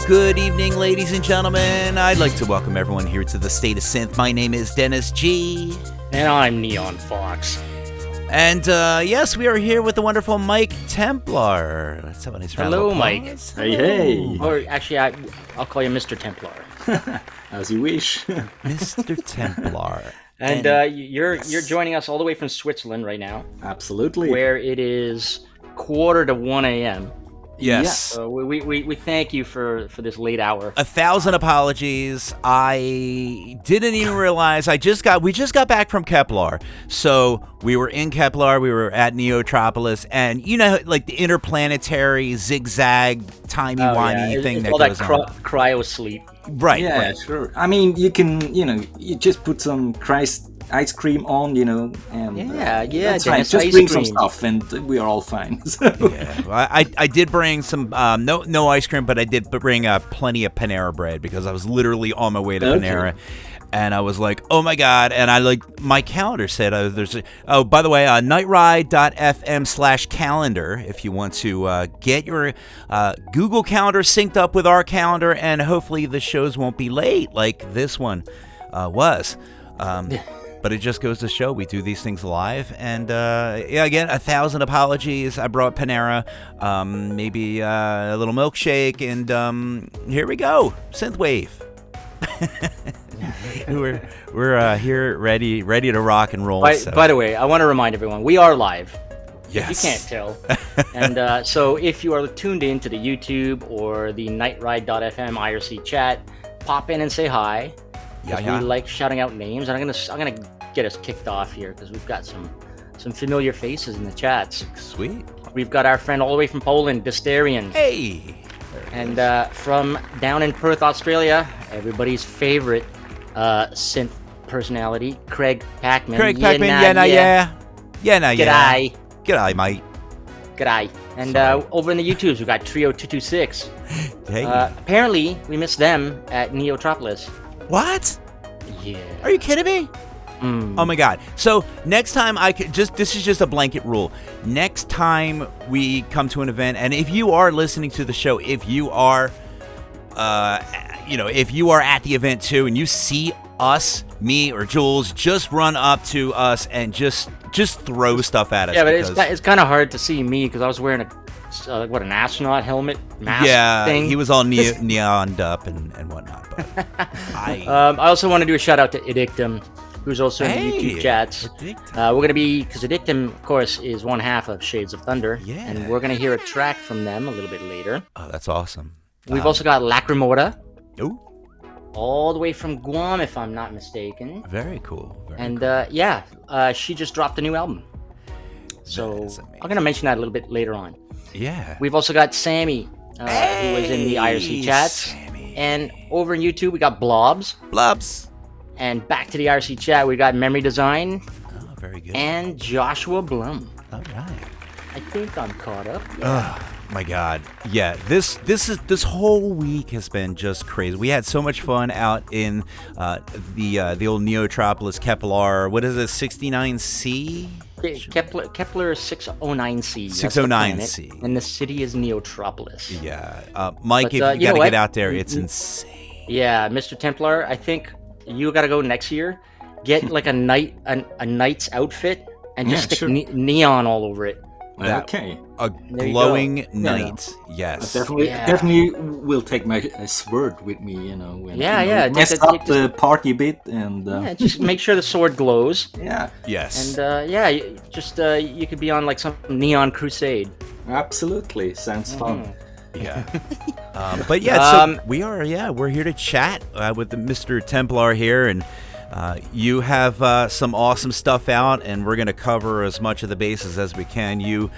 good evening, ladies and gentlemen. I'd like to welcome everyone here to the State of Synth. My name is Dennis G. And I'm Neon Fox. And yes, we are here with the wonderful Mike Templar. Let's have a nice round Hello, of Mike. applause. Hey. Or actually, I'll call you Mr. Templar. As you wish. Mr. Templar. And you're joining us all the way from Switzerland right now. Absolutely. Where it is 1:45 a.m. Yes. So we thank you for this late hour. 1,000 apologies. I didn't even realize we just got back from Kepler. So we were in Kepler, we were at Neotropolis, and you know, like the interplanetary zigzag timey-wimey thing that all goes that on. cryo sleep. Right. Yeah, right. sure. I mean, you can, you just put some ice cream on, and that's fine. Dennis, Just ice bring some cream. stuff, and we are all fine. So. Yeah, well, I did bring some no ice cream, but I did bring plenty of Panera bread because I was literally on my way to Panera, and I was like, oh my god! And my calendar said by the way, nightride.fm/calendar if you want to get your Google Calendar synced up with our calendar, and hopefully the shows won't be late like this one was. But it just goes to show we do these things live. And again, 1,000 apologies. I brought Panera, maybe a little milkshake, and here we go. Synthwave. we're here ready to rock and roll. By the way, I want to remind everyone, we are live. Yes. If you can't tell. And so if you are tuned in to the YouTube or the nightride.fm IRC chat, pop in and say hi. Yeah. We like shouting out names, and I'm gonna get us kicked off here because we've got some familiar faces in the chats. Sweet. We've got our friend all the way from Poland, Bisterian. Hey. And from down in Perth, Australia, everybody's favorite synth personality, Craig Packman. Craig Packman, yeah. G'day, mate. G'day. And over in the YouTubes, we've got Trio226. Hey. Apparently, we missed them at Neotropolis. What? Yeah. Are you kidding me? Oh my god. So next time this is just a blanket rule. Next time we come to an event, and if you are listening to the show, if you are if you are at the event too and you see us, me or Jules, just run up to us and just throw stuff at us. Yeah, but it's kind of hard to see me because I was wearing an astronaut helmet mask thing. He was all neoned up and whatnot. But I also want to do a shout out to Edictum, who's also in the YouTube chats. We're going to be, because Edictum, of course, is one half of Shades of Thunder. Yeah. And we're going to hear a track from them a little bit later. Oh, that's awesome. We've also got Lacrimota. Ooh. All the way from Guam, if I'm not mistaken. Very cool. She just dropped a new album. So I'm going to mention that a little bit later on. Yeah. We've also got Sammy, who was in the IRC chats. Sammy. And over in YouTube, we got Blobs. And back to the IRC chat, we got Memory Design. Oh, very good. And Joshua Blum. All right. I think I'm caught up. Oh my god. Yeah, this whole week has been just crazy. We had so much fun out in the old Neotropolis Kepler. What is it? 69C? Kepler 609C. 609C. And the city is Neotropolis. Yeah. Mike, if you gotta get out there, it's insane. Yeah, Mr. Templar, I think you gotta go next year. Get like a knight's outfit and just stick neon all over it. Okay. A glowing knight. Yes. I definitely will take my sword with me, mess up the party bit and... just make sure the sword glows. Yeah. Yes. And you could be on like some neon crusade. Absolutely. Sounds fun. Yeah. But yeah, we're here to chat with the Mr. Templar here, and you have some awesome stuff out, and we're going to cover as much of the bases as we can. You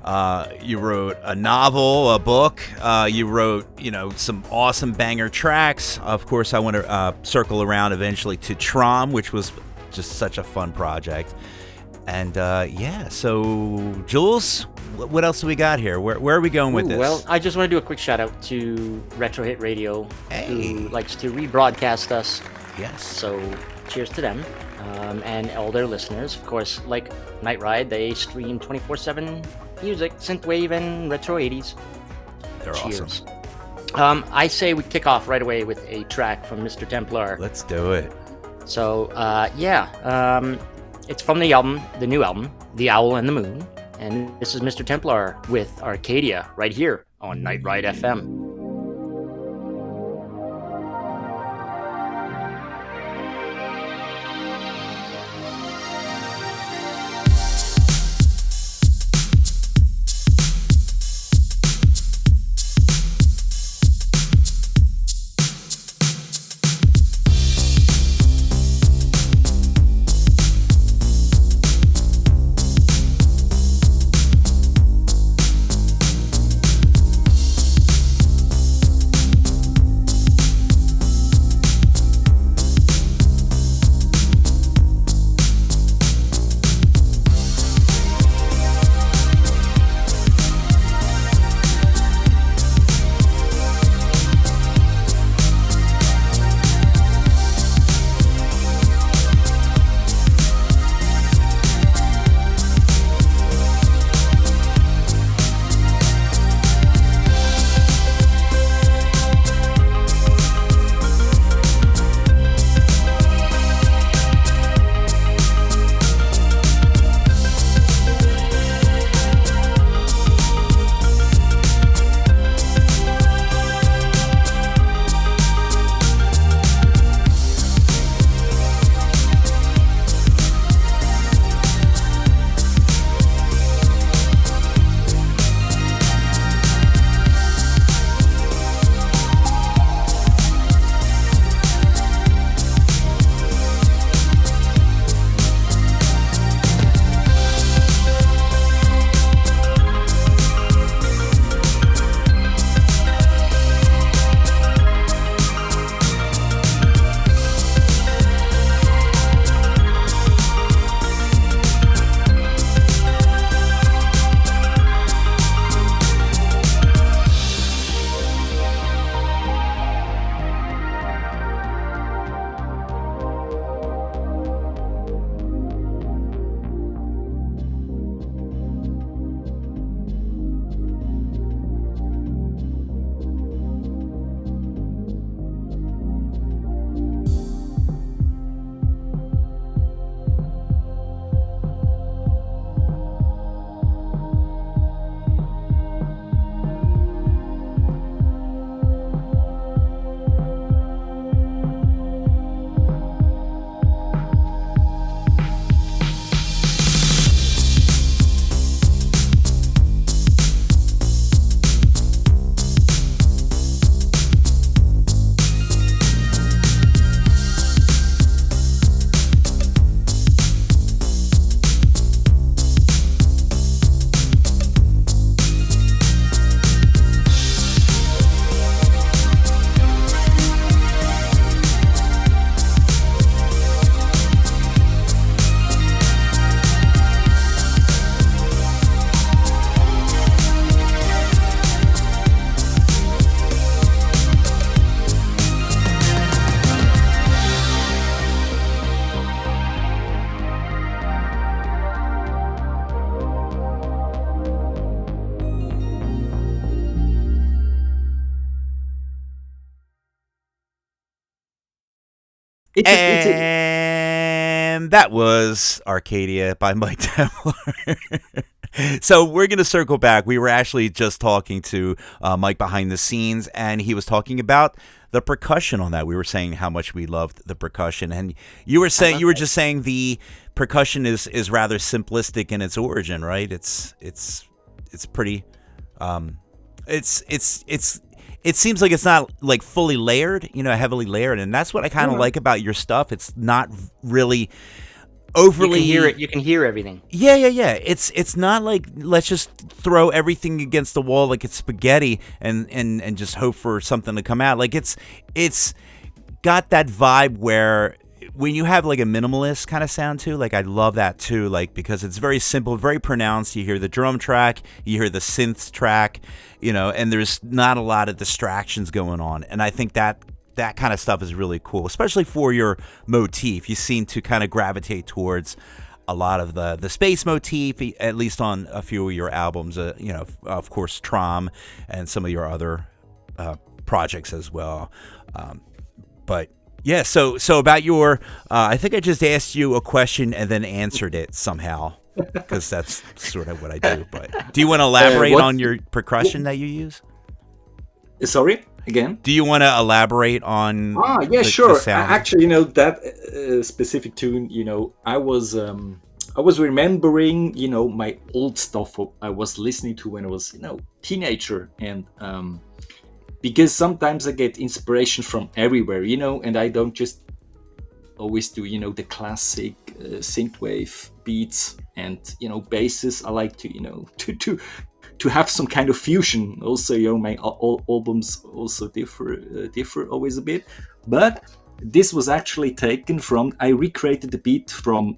wrote a novel, a book. You wrote, some awesome banger tracks. Of course, I want to circle around eventually to TROM, which was just such a fun project. And so Jules, what else do we got here? Where are we going with this? Well, I just want to do a quick shout out to Retro Hit Radio, who likes to rebroadcast us. Yes. So cheers to them and all their listeners. Of course, like Night Ride, they stream 24/7 music, synthwave, and retro 80s. They're cheers. awesome. I say we kick off right away with a track from Mr. Templar. Let's do it. So, it's from the album, the new album, The Owl and the Moon. And this is Mr. Templar with Arcadia right here on Night Ride FM. And that was Arcadia by Mike Templar. So we're going to circle back. We were actually just talking to Mike behind the scenes, and he was talking about the percussion on that. We were saying how much we loved the percussion, and you were just saying the percussion is rather simplistic in its origin, right? It's pretty it seems like it's not like fully layered, heavily layered, and that's what I kind of like about your stuff. It's not really overly. You can hear it. You can hear everything. Yeah. It's not like let's just throw everything against the wall like it's spaghetti and just hope for something to come out. Like it's got that vibe where when you have like a minimalist kind of sound too, like I love that too, like because it's very simple, very pronounced. You hear the drum track, you hear the synth track, and there's not a lot of distractions going on. And I think that kind of stuff is really cool, especially for your motif. You seem to kind of gravitate towards a lot of the space motif, at least on a few of your albums. Of course, TROM and some of your other projects as well. But yeah, so about your, I think I just asked you a question and then answered it somehow, because that's sort of what I do. But do you want to elaborate on your percussion that you use? Sorry, again? Do you want to elaborate on? Sure. The sound? Actually, that specific tune, I was remembering, my old stuff I was listening to when I was, teenager, and because sometimes I get inspiration from everywhere, and I don't just always do, the classic synthwave beats and, basses. I like to, to have some kind of fusion. Also, my albums also differ always a bit. But this was actually taken from, I recreated the beat from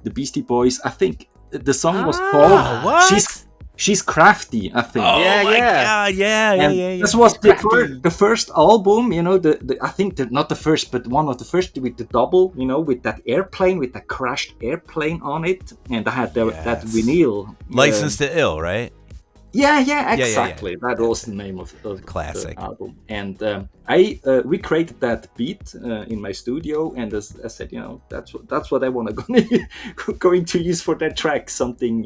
the Beastie Boys. I think the song was called what? She's Crafty, I think. Oh my God, yeah. This was the first album, I think not the first, but one of the first with the double, with that airplane, with that crashed airplane on it, and I had that vinyl. License to Ill, right? Yeah, exactly. That was the name of the classic album. And I recreated that beat in my studio, and as I said, that's what I want to going to use for that track. Something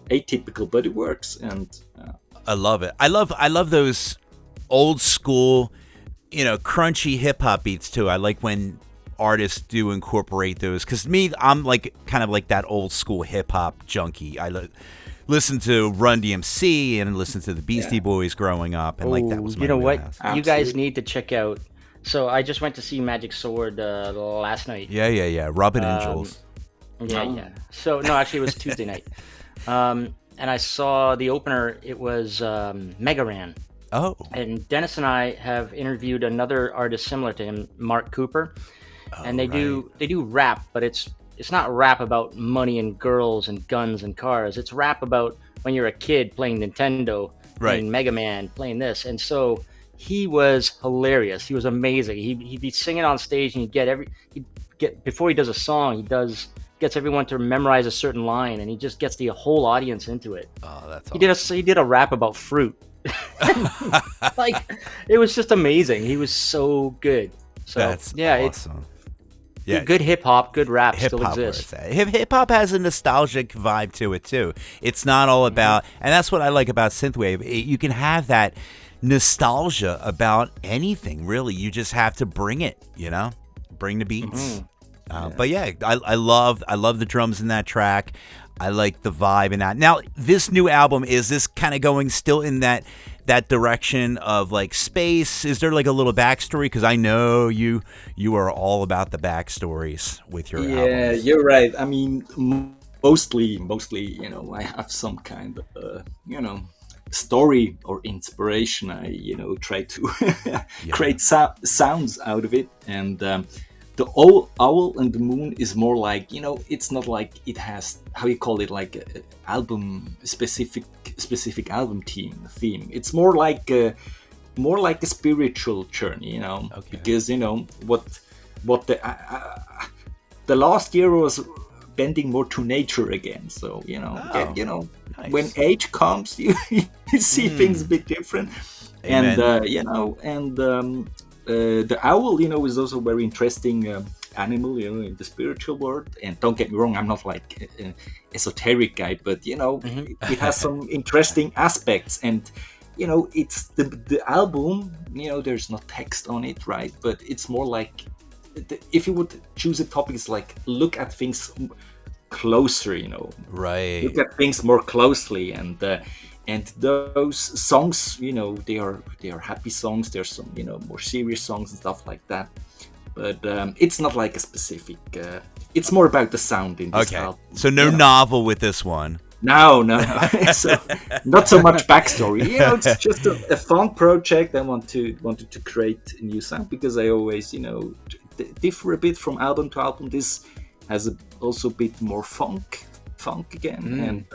atypical, but it works. And I love it. I love those old school, crunchy hip hop beats too. I like when artists do incorporate those, because I'm like kind of like that old school hip hop junkie. I listen to Run DMC and listen to the Beastie Boys growing up, and that was my wheelhouse. You guys need to check out. So I just went to see Magic Sword last night. Yeah. Robin Angels. Yeah. So no, actually it was Tuesday night. And I saw the opener. It was Mega Ran. Oh. And Dennis and I have interviewed another artist similar to him, Mark Cooper, and they do rap, but it's not rap about money and girls and guns and cars. It's rap about when you're a kid playing Nintendo, playing Mega Man, playing this. And so he was hilarious. He was amazing. He'd be singing on stage, and before he does a song, gets everyone to memorize a certain line, and he just gets the whole audience into it. Oh, that's awesome. He did a rap about fruit. It was just amazing. He was so good. So that's awesome. Yeah, good hip hop, good rap still exists. Hip hop has a nostalgic vibe to it too. It's not all about, and that's what I like about synthwave. You can have that nostalgia about anything, really. You just have to bring it, bring the beats. But yeah, I love the drums in that track. I like the vibe in that. Now, this new album, is this kind of going still in that direction of like space? Is there like a little backstory? Because I know you are all about the backstories with your albums. Yeah, you're right. I mean, mostly, I have some kind of, story or inspiration. I, try to create sounds out of it. And the Owl and the Moon is more like, it's not like it has, how you call it, like a album specific album theme. It's more like a spiritual journey, because what the last year was bending more to nature again. So nice. When age comes, you see things a bit different. Amen. And the owl, is also a very interesting animal, in the spiritual world. And don't get me wrong, I'm not like an esoteric guy, but it has some interesting aspects. And it's the album. There's no text on it, right? But it's more like, if you would choose a topic, it's like look at things closer. Right. Look at things more closely, and those songs, they are happy songs. There's some, more serious songs and stuff like that. But it's not like a specific. It's more about the sound in this album. So no novel with this one. No. So, not so much backstory. It's just a fun project. I wanted to create a new sound, because I always, differ a bit from album to album. This has also a bit more funk again, and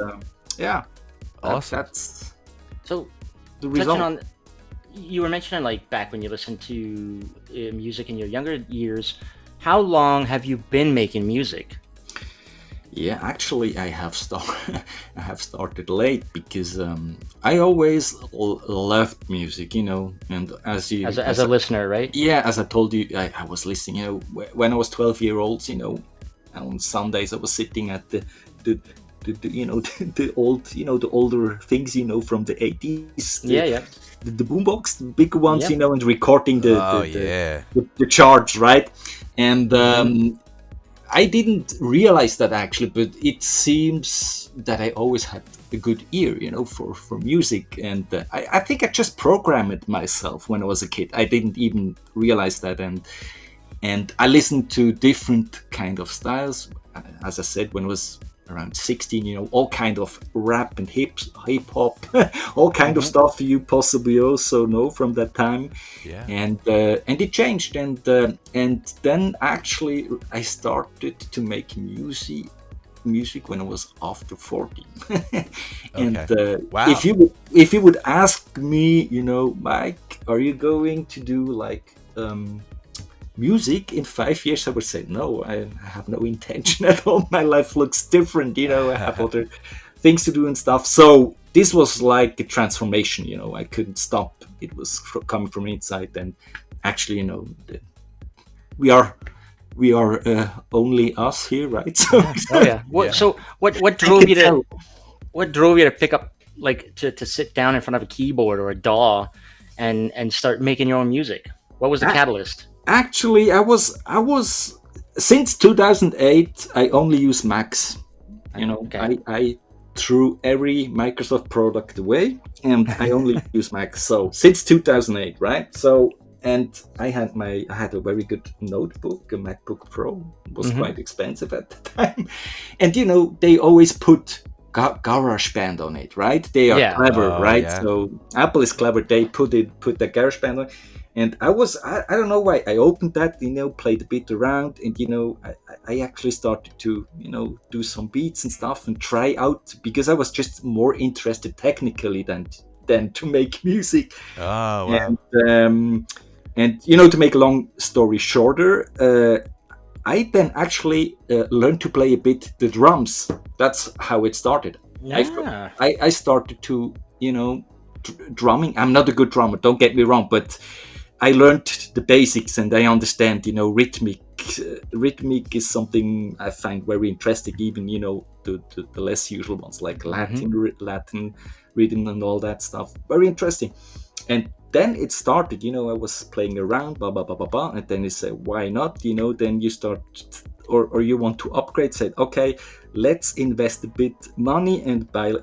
awesome. That's so the result. On, you were mentioning like back when you listened to music in your younger years. How long have you been making music? Yeah, actually, I have I have started late because I always loved music, and As a listener, right? yeah, as I told you, I was listening. When I was 12 years old, on Sundays I was sitting at the, the old, the older things, from the 80s, Yeah, yeah, the boombox, the big ones, yep. and recording Oh, yeah. the charts, right? And Mm-hmm. I didn't realize that actually, but it seems that I always had a good ear, for music. And I think I just programmed it myself when I was a kid. I didn't even realize that. And I listened to different kind of styles. As I said, when I was around 16, all kind of rap and hip hop, all kind of Mm-hmm. stuff you possibly also know from that time. Yeah. And it changed, and then actually I started to make music when I was after 40. And Okay. Wow. if you would ask me, Mike, are you going to do like music in 5 years, I would say no. I have no intention at all. My life looks different, I have other things to do and stuff. So this was like a transformation, I couldn't stop. It was coming from inside. And actually, we are only us here, right? So Oh yeah. Yeah. So what I drove can you to tell. pick up, like, to sit down in front of a keyboard or a DAW and start making your own music? What was the A- catalyst? Actually, I was since 2008. I only use Macs. Okay. I threw every Microsoft product away, and I only use Macs. So since 2008, right? So, and I had a very good notebook, a MacBook Pro. It was Mm-hmm. quite expensive at the time, and they always put GarageBand on it, right? They are Yeah. clever, Oh, right? yeah. So Apple is clever. They put the GarageBand on. And I don't know why I opened that, played a bit around, and I actually started to do some beats and stuff and try out, because I was just more interested technically than to make music. Oh, wow. And to make a long story shorter, I then actually learned to play a bit the drums. That's how it started. Yeah. I started to drumming. I'm not a good drummer, don't get me wrong, but I learned the basics, and I understand, rhythmic. Rhythmic is something I find very interesting, even, the less usual ones like Mm-hmm. Latin rhythm and all that stuff. Very interesting. And then it started, I was playing around, blah, blah, blah, blah, blah. And then you say, why not? Then you start, or you want to upgrade, said, okay, let's invest a bit money and buy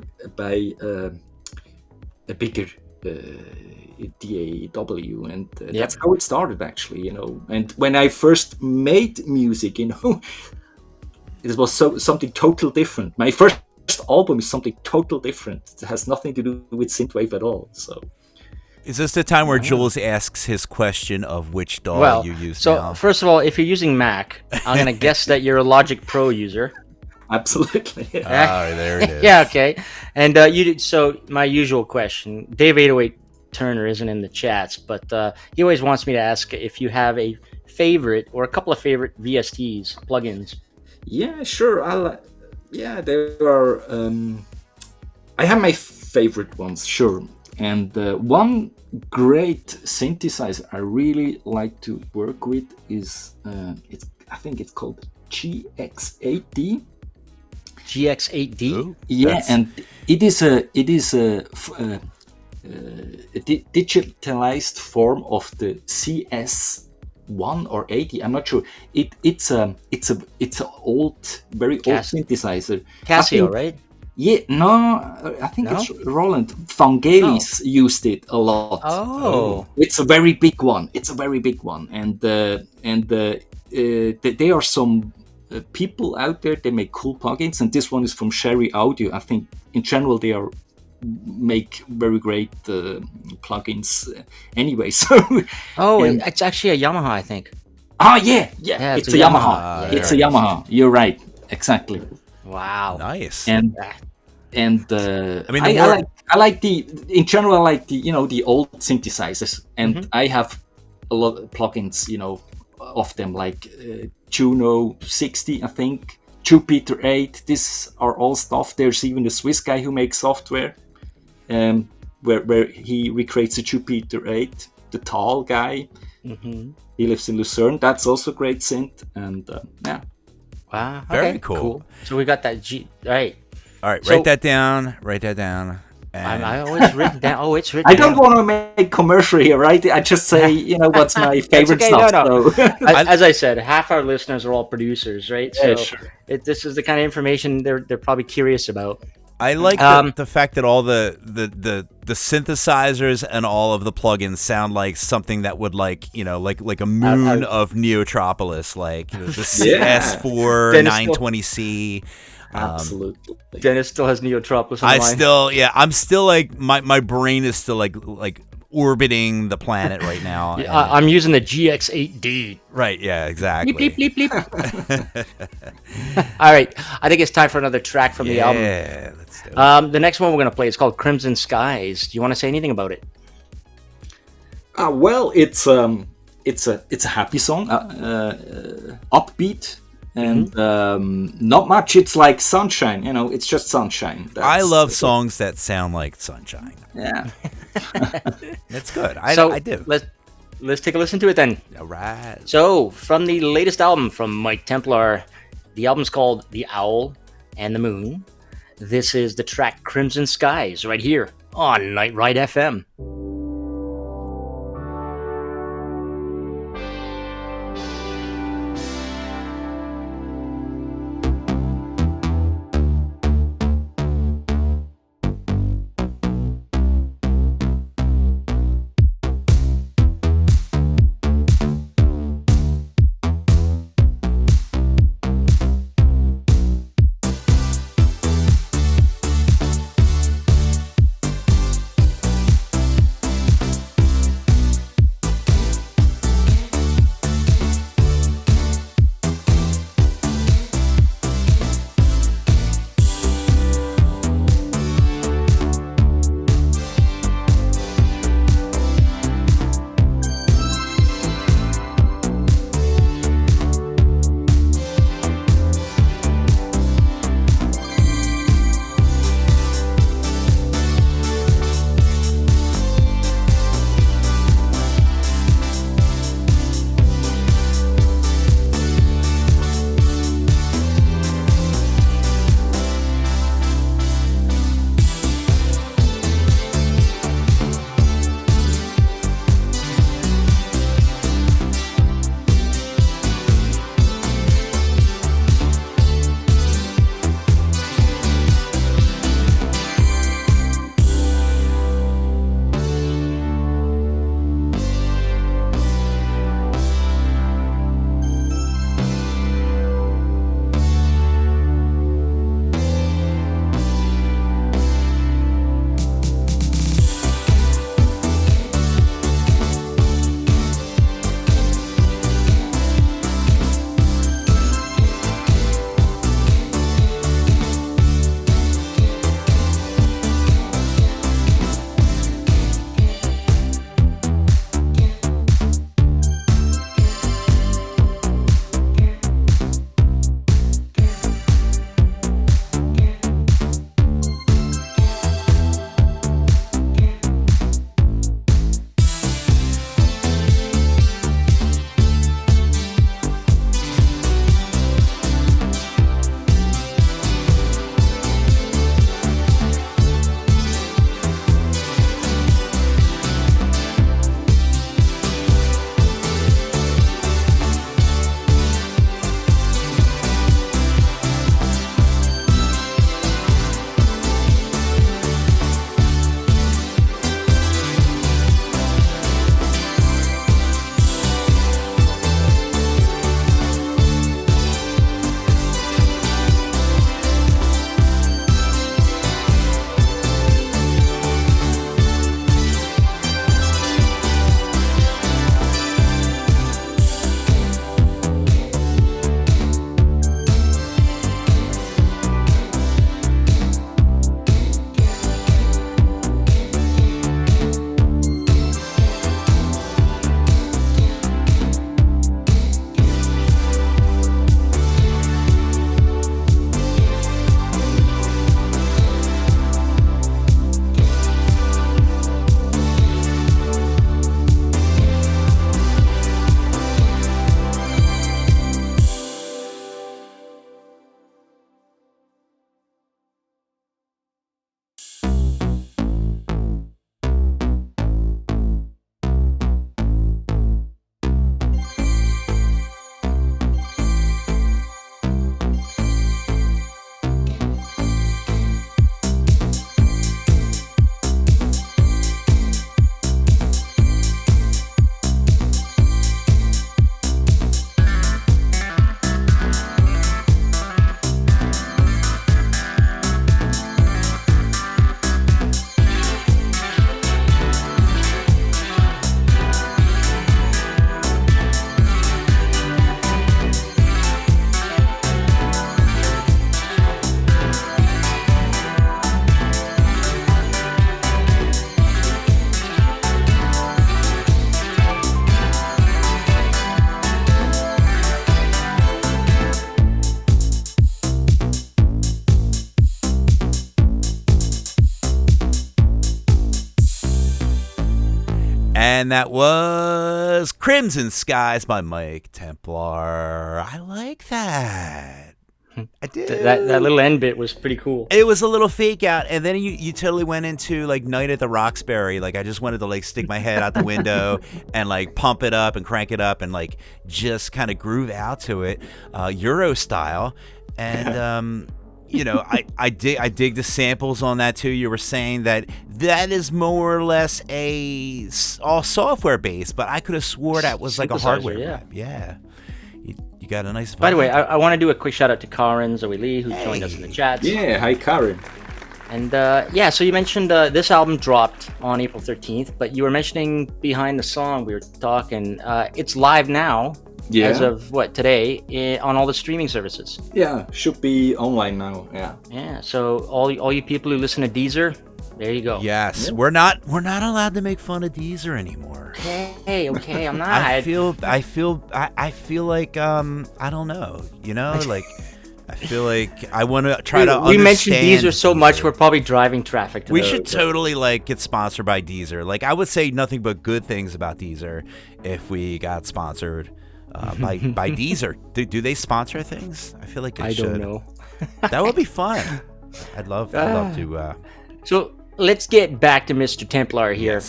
a bigger DAW, and Yep. that's how it started actually. And when I first made music, it was something total different. My first album is something total different. It has nothing to do with synthwave at all. So Is this the time where Ah. Jules asks his question of which DAW Well, you use so now? first of all, if you're using Mac, I'm gonna guess that you're a Logic Pro user. absolutely. Ah, there it is. Yeah, okay. And so my usual question, Dave 808 Turner isn't in the chats, but he always wants me to ask if you have a favorite or a couple of favorite VSTs plugins. Yeah, sure. Yeah, there are. I have my favorite ones, sure. And one great synthesizer I really like to work with is I think it's called GX8D. GX8D. Ooh, Yeah, that's- and it is a digitalized form of the CS1 or 80. I'm not sure. It's a old, very old synthesizer. Casio, think- right? Yeah, no, I think No? it's Roland. Vangelis used it a lot. Oh. It's a very big one. It's a very big one, and there are some people out there. They make cool plugins, and this one is from Sherry Audio. I think in general they are make very great plugins anyway. So Oh, and- it's actually a Yamaha, I think. yeah, Yeah, it's a Yamaha. Yeah. It's a Yamaha. You're right, exactly. Wow. nice. And Ah. I mean, mean, the more- I like in general, I like the old synthesizers, and I have a lot of plugins, of them, like Juno 60, I think, Jupiter 8. These are all stuff. There's even a Swiss guy who makes software, where he recreates a Jupiter 8. The tall guy. Mm-hmm. He lives in Lucerne. That's also great synth. And yeah. Wow. Very cool. So we got that G. All right. So, write that down. Write that down. I always written down. Oh, it's written. I don't want to make commercial here, right? I just say, what's my favorite stuff. No. So. As I said, half our listeners are all producers, right? Yeah, so sure. This is the kind of information they're probably curious about. I like the fact that all the synthesizers and all of the plugins sound like something that would like a moon of Neotropolis, like the S4 920C. Absolutely. Dennis still has Neotropolis on the mind. I'm still like my brain is still like orbiting the planet right now. I'm using the GX8D. Right, yeah, exactly. Bleep, bleep, bleep, bleep. All right, I think it's time for another track from the album. Yeah, let's do it. The next one we're going to play is called Crimson Skies. Do you want to say anything about it? Well, it's a happy song, upbeat. And not much. It's like sunshine, it's just sunshine. I love songs that sound like sunshine. Yeah. That's good. I do. Let's take a listen to it then. All right. So, from the latest album from Mike Templar, the album's called The Owl and the Moon. This is the track Crimson Skies right here on Night Ride FM. And that was Crimson Skies by Mike Templar. I like that. I did. That little end bit was pretty cool. It was a little fake out, and then you totally went into like Night at the Roxbury. Like I just wanted to like stick my head out the window and like pump it up and crank it up and like just kind of groove out to it, Euro style. And you know, I dig the samples on that too. You were saying that is more or less all software based, but I could have swore that was like a hardware rap. Yeah. You got a nice vibe. By the way, I want to do a quick shout out to Karen Zoe Lee, who joined us in the chat. Yeah, hi Karen. And so you mentioned this album dropped on April 13th, but you were mentioning behind the song, we were talking, it's live now. Yeah. As of today on all the streaming services. Yeah, should be online now. Yeah. So all you people who listen to Deezer, there you go. Yes, yep. We're not allowed to make fun of Deezer anymore. Okay, I'm not. I feel like I don't know. You know, like I feel like I want to try to. We mentioned Deezer so much, we're probably driving traffic. We should totally like get sponsored by Deezer. Like I would say nothing but good things about Deezer if we got sponsored. By Deezer. Do they sponsor things? I feel like they should. I don't know. That would be fun. I'd love to. So let's get back to Mr. Templar here.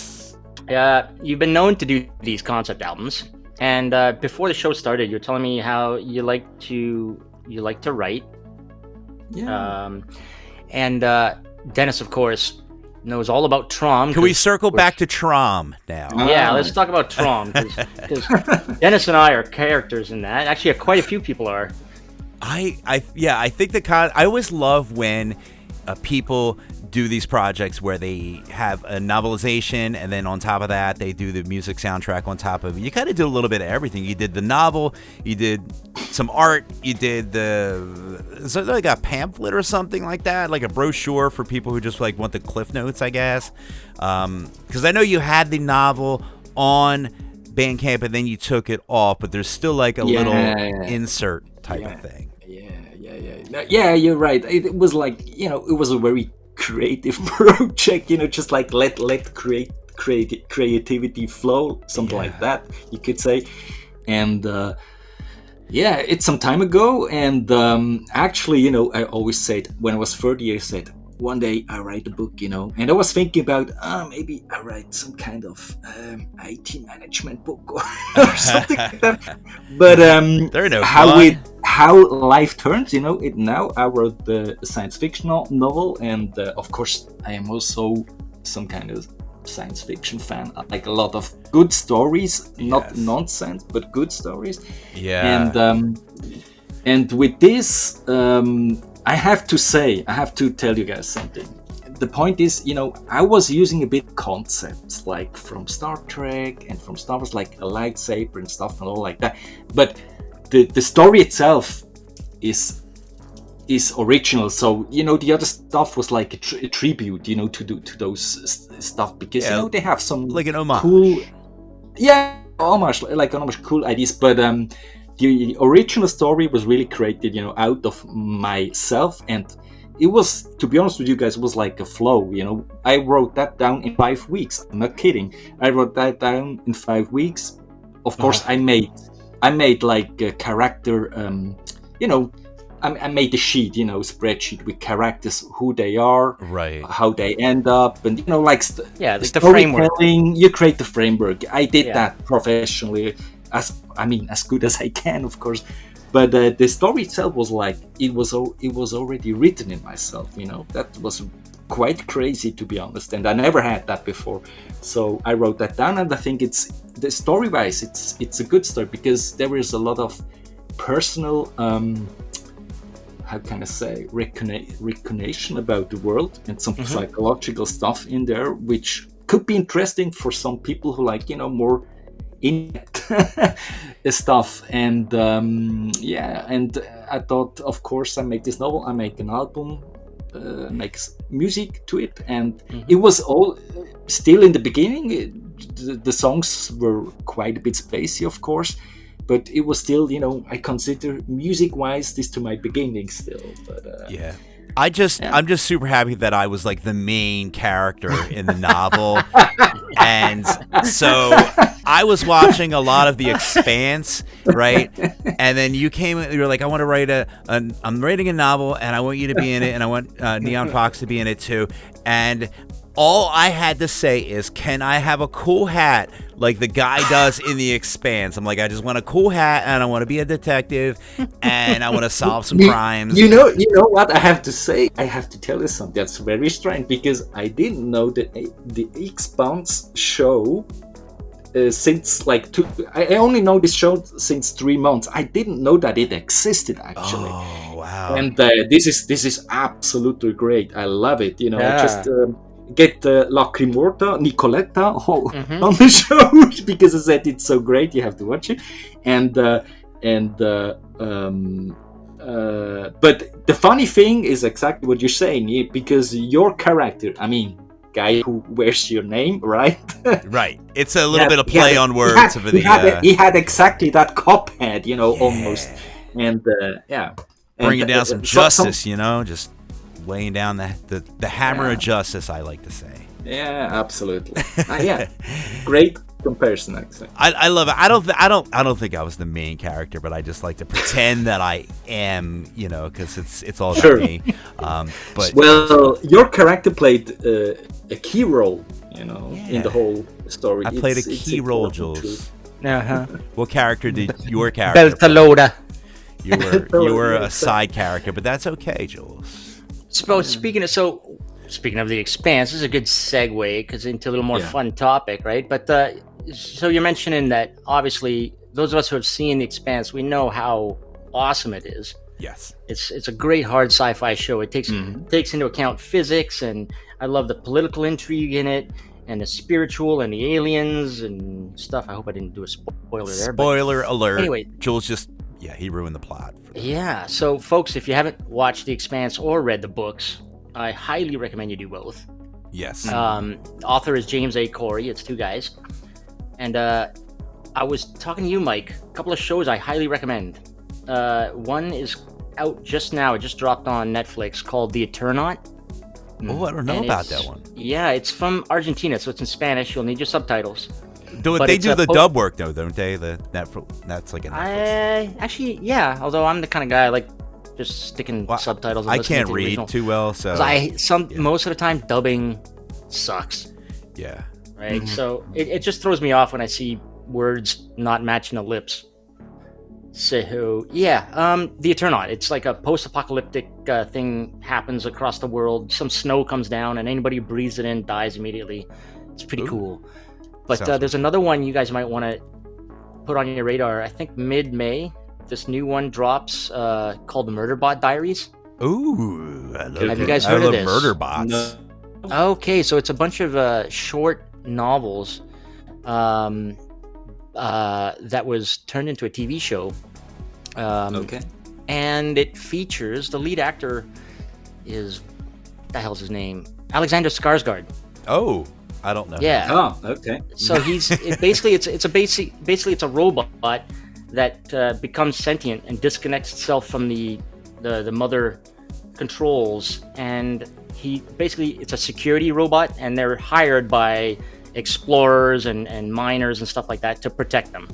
Yes. You've been known to do these concept albums, and before the show started, you're telling me how you like to write. Yeah. And Dennis, of course, knows all about TROM. Can we circle back to TROM now? Yeah, let's talk about TROM, because Dennis and I are characters in that. Actually, quite a few people are. I think I always love when people do these projects where they have a novelization, and then on top of that, they do the music soundtrack on top of it. You kind of do a little bit of everything. You did the novel, you did some art, you did like a pamphlet or something like that, like a brochure for people who just like want the cliff notes, I guess. Because I know you had the novel on Bandcamp and then you took it off, but there's still like a little insert type of thing. Yeah, you're right. It was like, it was a very creative project, just like let creativity flow, something like that, you could say. And it's some time ago, and actually, I always said when I was 30 years, I said one day I write a book, and I was thinking about maybe I write some kind of IT management book or something like that. But how life turns, it now I wrote the science fiction novel, and of course I am also some kind of science fiction fan. I like a lot of good stories, not nonsense, but good stories. Yeah. And with this, I have to tell you guys something. The point is, I was using a bit concepts like from Star Trek and from Star Wars, like a lightsaber and stuff and all like that. But the story itself is original. So the other stuff was like a tribute, to those stuff, because they have some like an homage. Cool, homage, cool ideas. But the original story was really created, out of myself, and it was, to be honest with you guys, it was like a flow. I wrote that down in 5 weeks. I'm not kidding. I wrote that down in 5 weeks. Of course, I made like a character. I made a sheet, spreadsheet with characters, who they are, right, how they end up, and the framework. You create the framework. I did that professionally, as good as I can, of course. But the story itself was like it was already written in myself. That was quite crazy, to be honest, and I never had that before. So I wrote that down, and I think the story-wise, it's a good story, because there is a lot of personal. How can I say, recognition about the world, and some psychological stuff in there, which could be interesting for some people who like, more in-depth stuff. And and I thought, of course, I make this novel, I make an album, make music to it, and it was all still in the beginning. The songs were quite a bit spacey, of course. But it was still, I consider music-wise this to my beginning still. But I'm just super happy that I was like the main character in the novel, And so I was watching a lot of The Expanse, right? And then you were like, I want to write I'm writing a novel, and I want you to be in it, and I want Neon Fox to be in it too. And all I had to say is, can I have a cool hat like the guy does in The Expanse? I'm like, I just want a cool hat, and I want to be a detective, and I want to solve some crimes. You know what I have to say? I have to tell you something that's very strange, because I didn't know that the Expanse show since like I only know this show since 3 months. I didn't know that it existed actually. Oh wow! And this is absolutely great. I love it. Just get Lacrimorta, Nicoletta on the show, because I said it's so great. You have to watch it. But the funny thing is exactly what you're saying, because your character, I mean, guy who wears your name, right? Right. It's a little bit of play on words. He had exactly that cop head, almost. And bringing down some justice, just laying down the hammer of justice, I like to say. Yeah, absolutely. Great comparison, actually. I love it. I don't think I was the main character, but I just like to pretend that I am, because it's all about me. But your character played a key role, in the whole story. I played a key role, Jules. What character did your character? Beltaloda. You were a side character, but that's okay, Jules. So speaking of The Expanse, this is a good segue because into a little more fun topic, right? But so you're mentioning that obviously those of us who have seen The Expanse, we know how awesome it is. Yes, it's a great hard sci-fi show. It takes into account physics, and I love the political intrigue in it, and the spiritual, and the aliens and stuff. I hope I didn't do a spoiler there. Spoiler alert! Anyway, Jules he ruined the plot. Yeah, so folks, if you haven't watched The Expanse or read the books, I highly recommend you do both. Yes. Author is James A. Corey. It's two guys. And I was talking to you, Mike. A couple of shows I highly recommend. One is out just now. It just dropped on Netflix, called The Eternaut. Oh, I don't know about that one. Yeah, it's from Argentina, so it's in Spanish. You'll need your subtitles. They do the dub work, though, don't they? That's like a Netflix. Actually, yeah. Although I'm the kind of guy I like just sticking subtitles. And I can't read original. Too well, so most of the time dubbing sucks. Yeah. Right. So it just throws me off when I see words not matching the lips. So yeah, The Eternaut. It's like a post-apocalyptic thing happens across the world. Some snow comes down, and anybody who breathes it in dies immediately. It's pretty cool. But there's another one you guys might want to put on your radar. I think mid-May, this new one drops called The Murderbot Diaries. Ooh, I love Have you guys heard of this? Murderbots. No. Okay, so it's a bunch of short novels that was turned into a TV show. And it features, the lead actor is, what the hell's his name? Alexander Skarsgård. Oh. I don't know. Yeah. Oh, okay. So basically it's a robot that becomes sentient and disconnects itself from the mother controls, and it's a security robot, and they're hired by explorers and miners and stuff like that to protect them.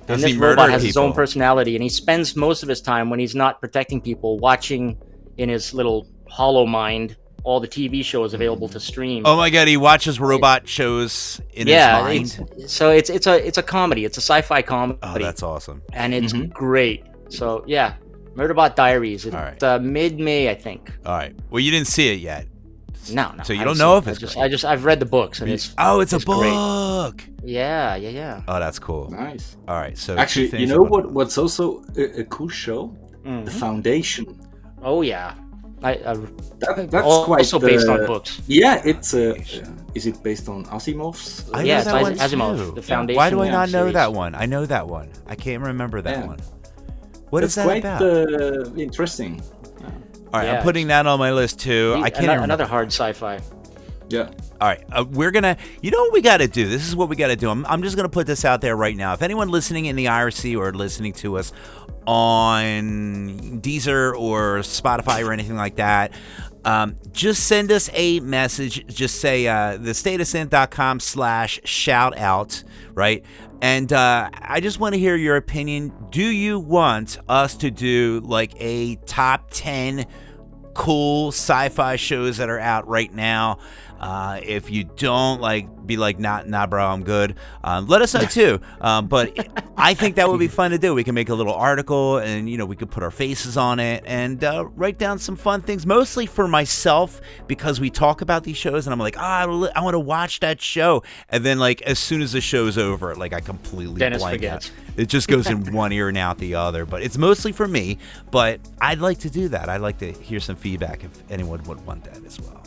And this robot has his own personality, and he spends most of his time when he's not protecting people watching in his little hollow mind all the TV shows available to stream. Oh my god, he watches robot shows in his mind. So it's a comedy. It's a sci-fi comedy. Oh, that's awesome. And it's great. So yeah, Murderbot Diaries. It's mid-May, I think. All right. Well, you didn't see it yet. No. So you don't know if it's great. I've read the books, and it's a book. Great. Yeah. Oh, that's cool. Nice. All right. So actually, what's also a cool show? The Foundation. Oh yeah. That's also based on books. Yeah, it's is it based on Asimov's? Yeah, it's Asimov. The Foundation. Why do I not know that one? I know that one. I can't remember that one. What is that about? It's quite interesting. All right, I'm putting that on my list too. I can't remember. Another hard sci-fi. Yeah. All right, we're gonna. You know what we got to do? This is what we got to do. I'm just gonna put this out there right now. If anyone listening in the IRC or listening to us on Deezer or Spotify or anything like that, just send us a message. Just say thestateofsynth.com/shout out, right? And I just want to hear your opinion. Do you want us to do like a top 10 cool sci-fi shows that are out right now? If you don't, be like, nah, bro, I'm good. Let us know too. But I think that would be fun to do. We can make a little article, and we could put our faces on it and write down some fun things. Mostly for myself, because we talk about these shows, and I'm like, I want to watch that show, and then as soon as the show's over, I completely Dennis blank forgets. out. It just goes in one ear and out the other. But it's mostly for me. But I'd like to do that. I'd like to hear some feedback if anyone would want that as well.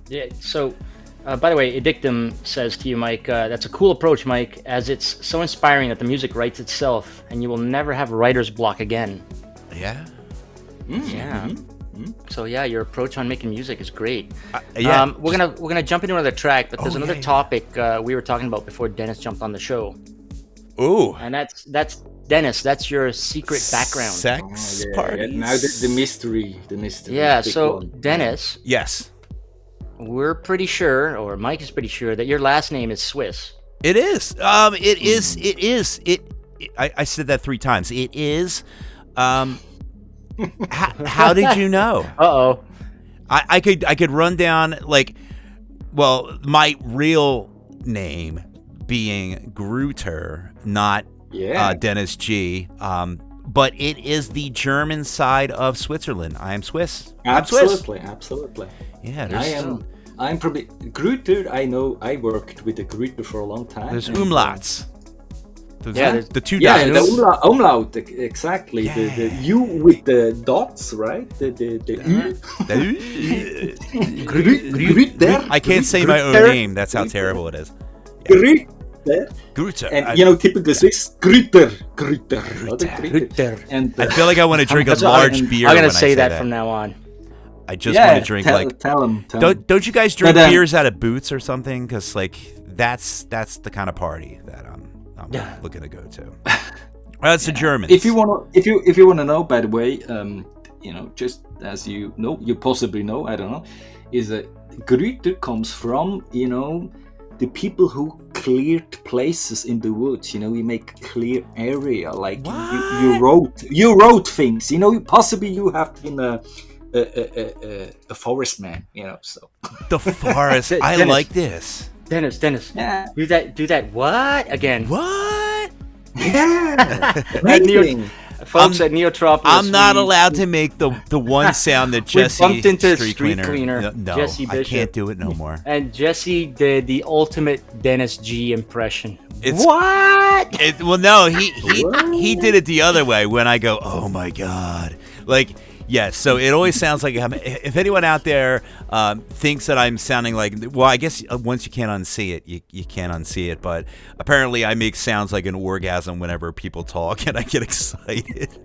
Yeah, so, by the way, Addictum says to you, Mike, that's a cool approach, Mike, as it's so inspiring that the music writes itself, and you will never have writer's block again. Yeah? Yeah. So, yeah, your approach on making music is great. Yeah. We're gonna jump into another track, but there's another topic we were talking about before Dennis jumped on the show. Ooh. And that's Dennis, that's your secret background. Sex parties. Now the mystery. Yeah, so, one. Dennis... Yes. We're pretty sure, or Mike is pretty sure, that your last name is Swiss. It is. It is. I said that 3 times. It is. How did you know? Uh-oh. I could run down my real name being Gruter, not Dennis G. But it is the German side of Switzerland. I am Swiss. Absolutely. Yeah, I'm probably Gruter. I know. I worked with a Gruter for a long time. There's umlauts. The 2 dots. Yeah, the umlaut, exactly. Yeah. The U with the dots, right? The Gruter. I can't say my own name. That's how terrible it is. Yeah. Gruter. And typical Swiss, Gruter. And I feel like I want to drink a large beer. I'm gonna when say I that from now on. I just want to drink tell them. Don't you guys drink beers out of boots or something? Because that's the kind of party that I'm looking to go to. That's the Germans. If you wanna know, by the way, just as you know, you possibly know, I don't know, is that Grüter comes from the people who cleared places in the woods. We make clear area, like you wrote things. Possibly you have been a forest man. So the forest. I Dennis, like this. Dennis. Yeah. Do that. What again? What? Yeah. Folks at Neotropolis. I'm not allowed to make the one sound that Jesse bumped into Street Cleaner. No, Jesse Bishop. I can't do it no more. And Jesse did the ultimate Dennis G impression. It's, what? Well, no, he did it the other way when I go, oh my god, Yes, so it always sounds like if anyone out there thinks that I'm sounding like, well, I guess once you can't unsee it, you can't unsee it. But apparently, I make sounds like an orgasm whenever people talk, and I get excited.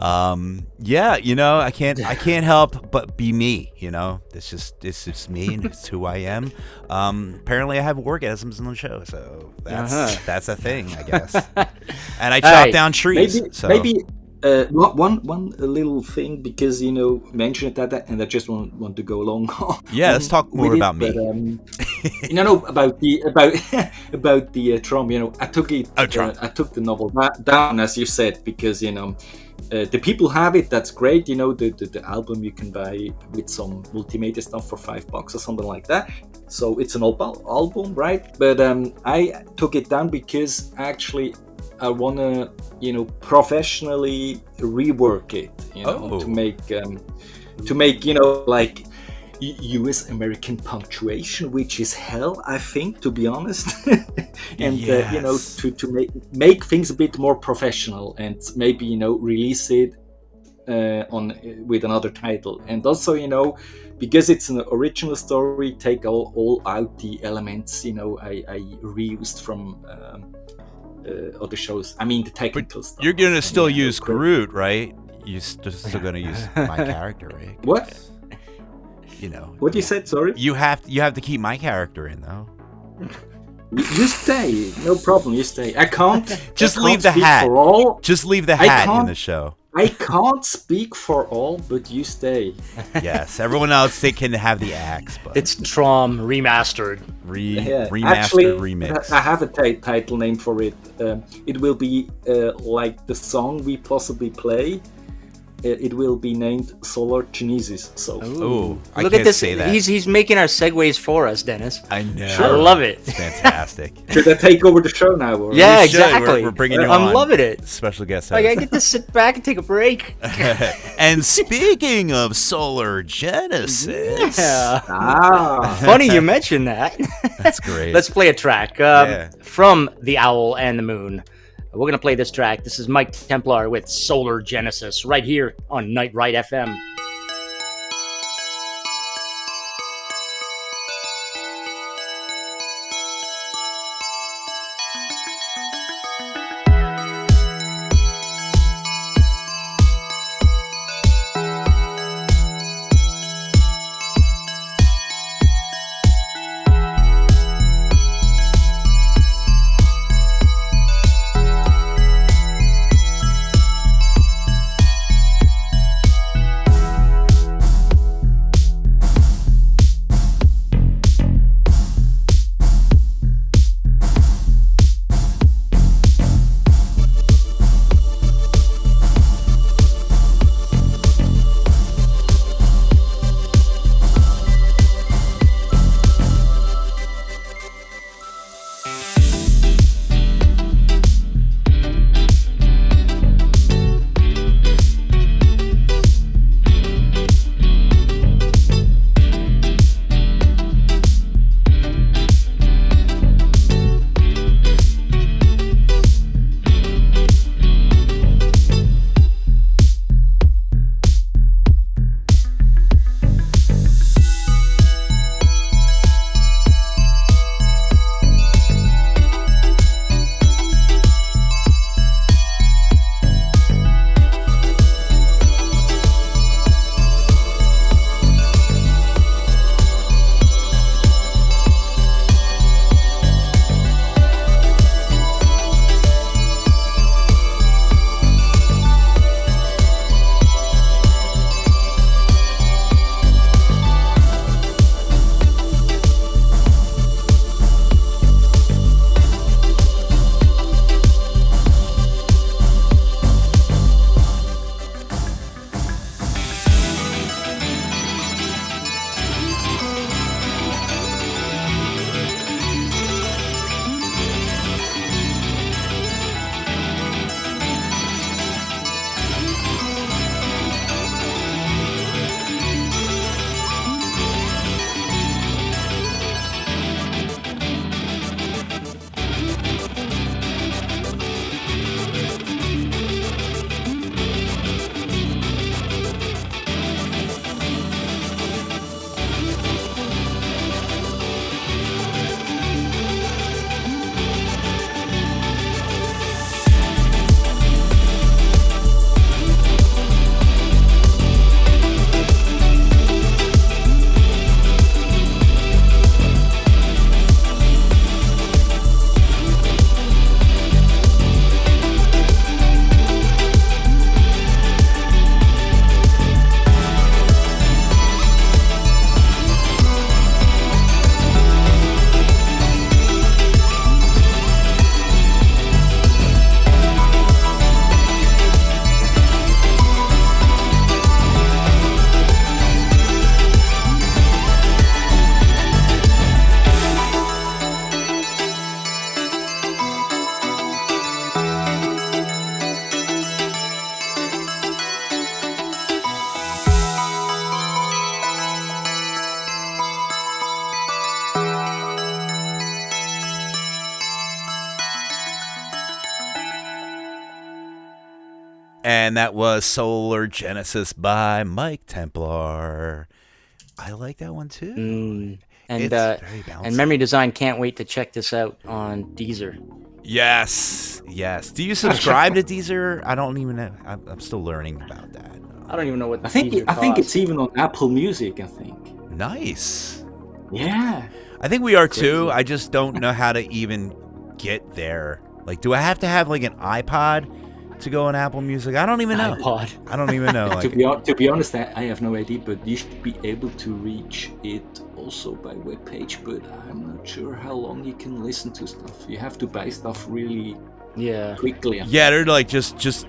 I can't help but be me. It's just me, and it's who I am. Apparently, I have orgasms on the show, so that's a thing, I guess. And I chop down trees. Maybe. One little thing, because mentioned that, and I just want to go along. Yeah, let's talk more about me. But, about the TROM. I took it. I took the novel down, as you said, because the people have it. That's great. The album you can buy with some multimedia stuff for $5 or something like that. So it's an old album, right? But I took it down because actually I wanna, professionally rework it, to make like US American punctuation, which is hell, I think, to be honest. And yes. To make things a bit more professional, and maybe release it with another title, and also because it's an original story, take all out the elements I reused from other shows. I mean, the technical stuff. You're gonna still use Groot, right? You're still gonna use my character, right? What? What you said? Sorry. You have to keep my character in, though. You stay, no problem. You stay. I can't. Just leave the hat. Just leave the hat in the show. I can't speak for all, but you stay. Yes, everyone else they can have the axe, but It's TROM remastered. remastered Actually, remix. I have a title name for it. It will be like the song we possibly play. It will be named Solar Genesis. So, Ooh, I Look can't at this. say that. He's making our segues for us, Dennis. I know. I love it. It's fantastic. should I take over the show now? Or? Yeah, We should. exactly. We're bringing you I'm on. loving it. Special guest Like, I host. get to sit back and take a break. And speaking of Solar Genesis, Yeah. Ah, Funny you mentioned that. that's great. Let's play a track from The Owl and the Moon. We're going to play this track. This is Mike Templar with Solar Genesis right here on Night Ride FM. And that was Solar Genesis by Mike Templar. I like that one too. And It's very bouncy. and Memory Design can't wait to check this out on Deezer. Yes, yes. Do you subscribe to Deezer? I don't even know. I'm still learning about that. I don't even know what I think Deezer I think costs. it's even on Apple Music. I think. Nice. Yeah. I think we are too. I just don't know how to even get there. Like, do I have to have like an iPod to go on Apple Music? I don't even know. iPod. I don't even know. Like, to be honest, I have no idea, but you should be able to reach it also by web page, but I'm not sure how long you can listen to stuff. You have to buy stuff really quickly. Yeah, they're like just just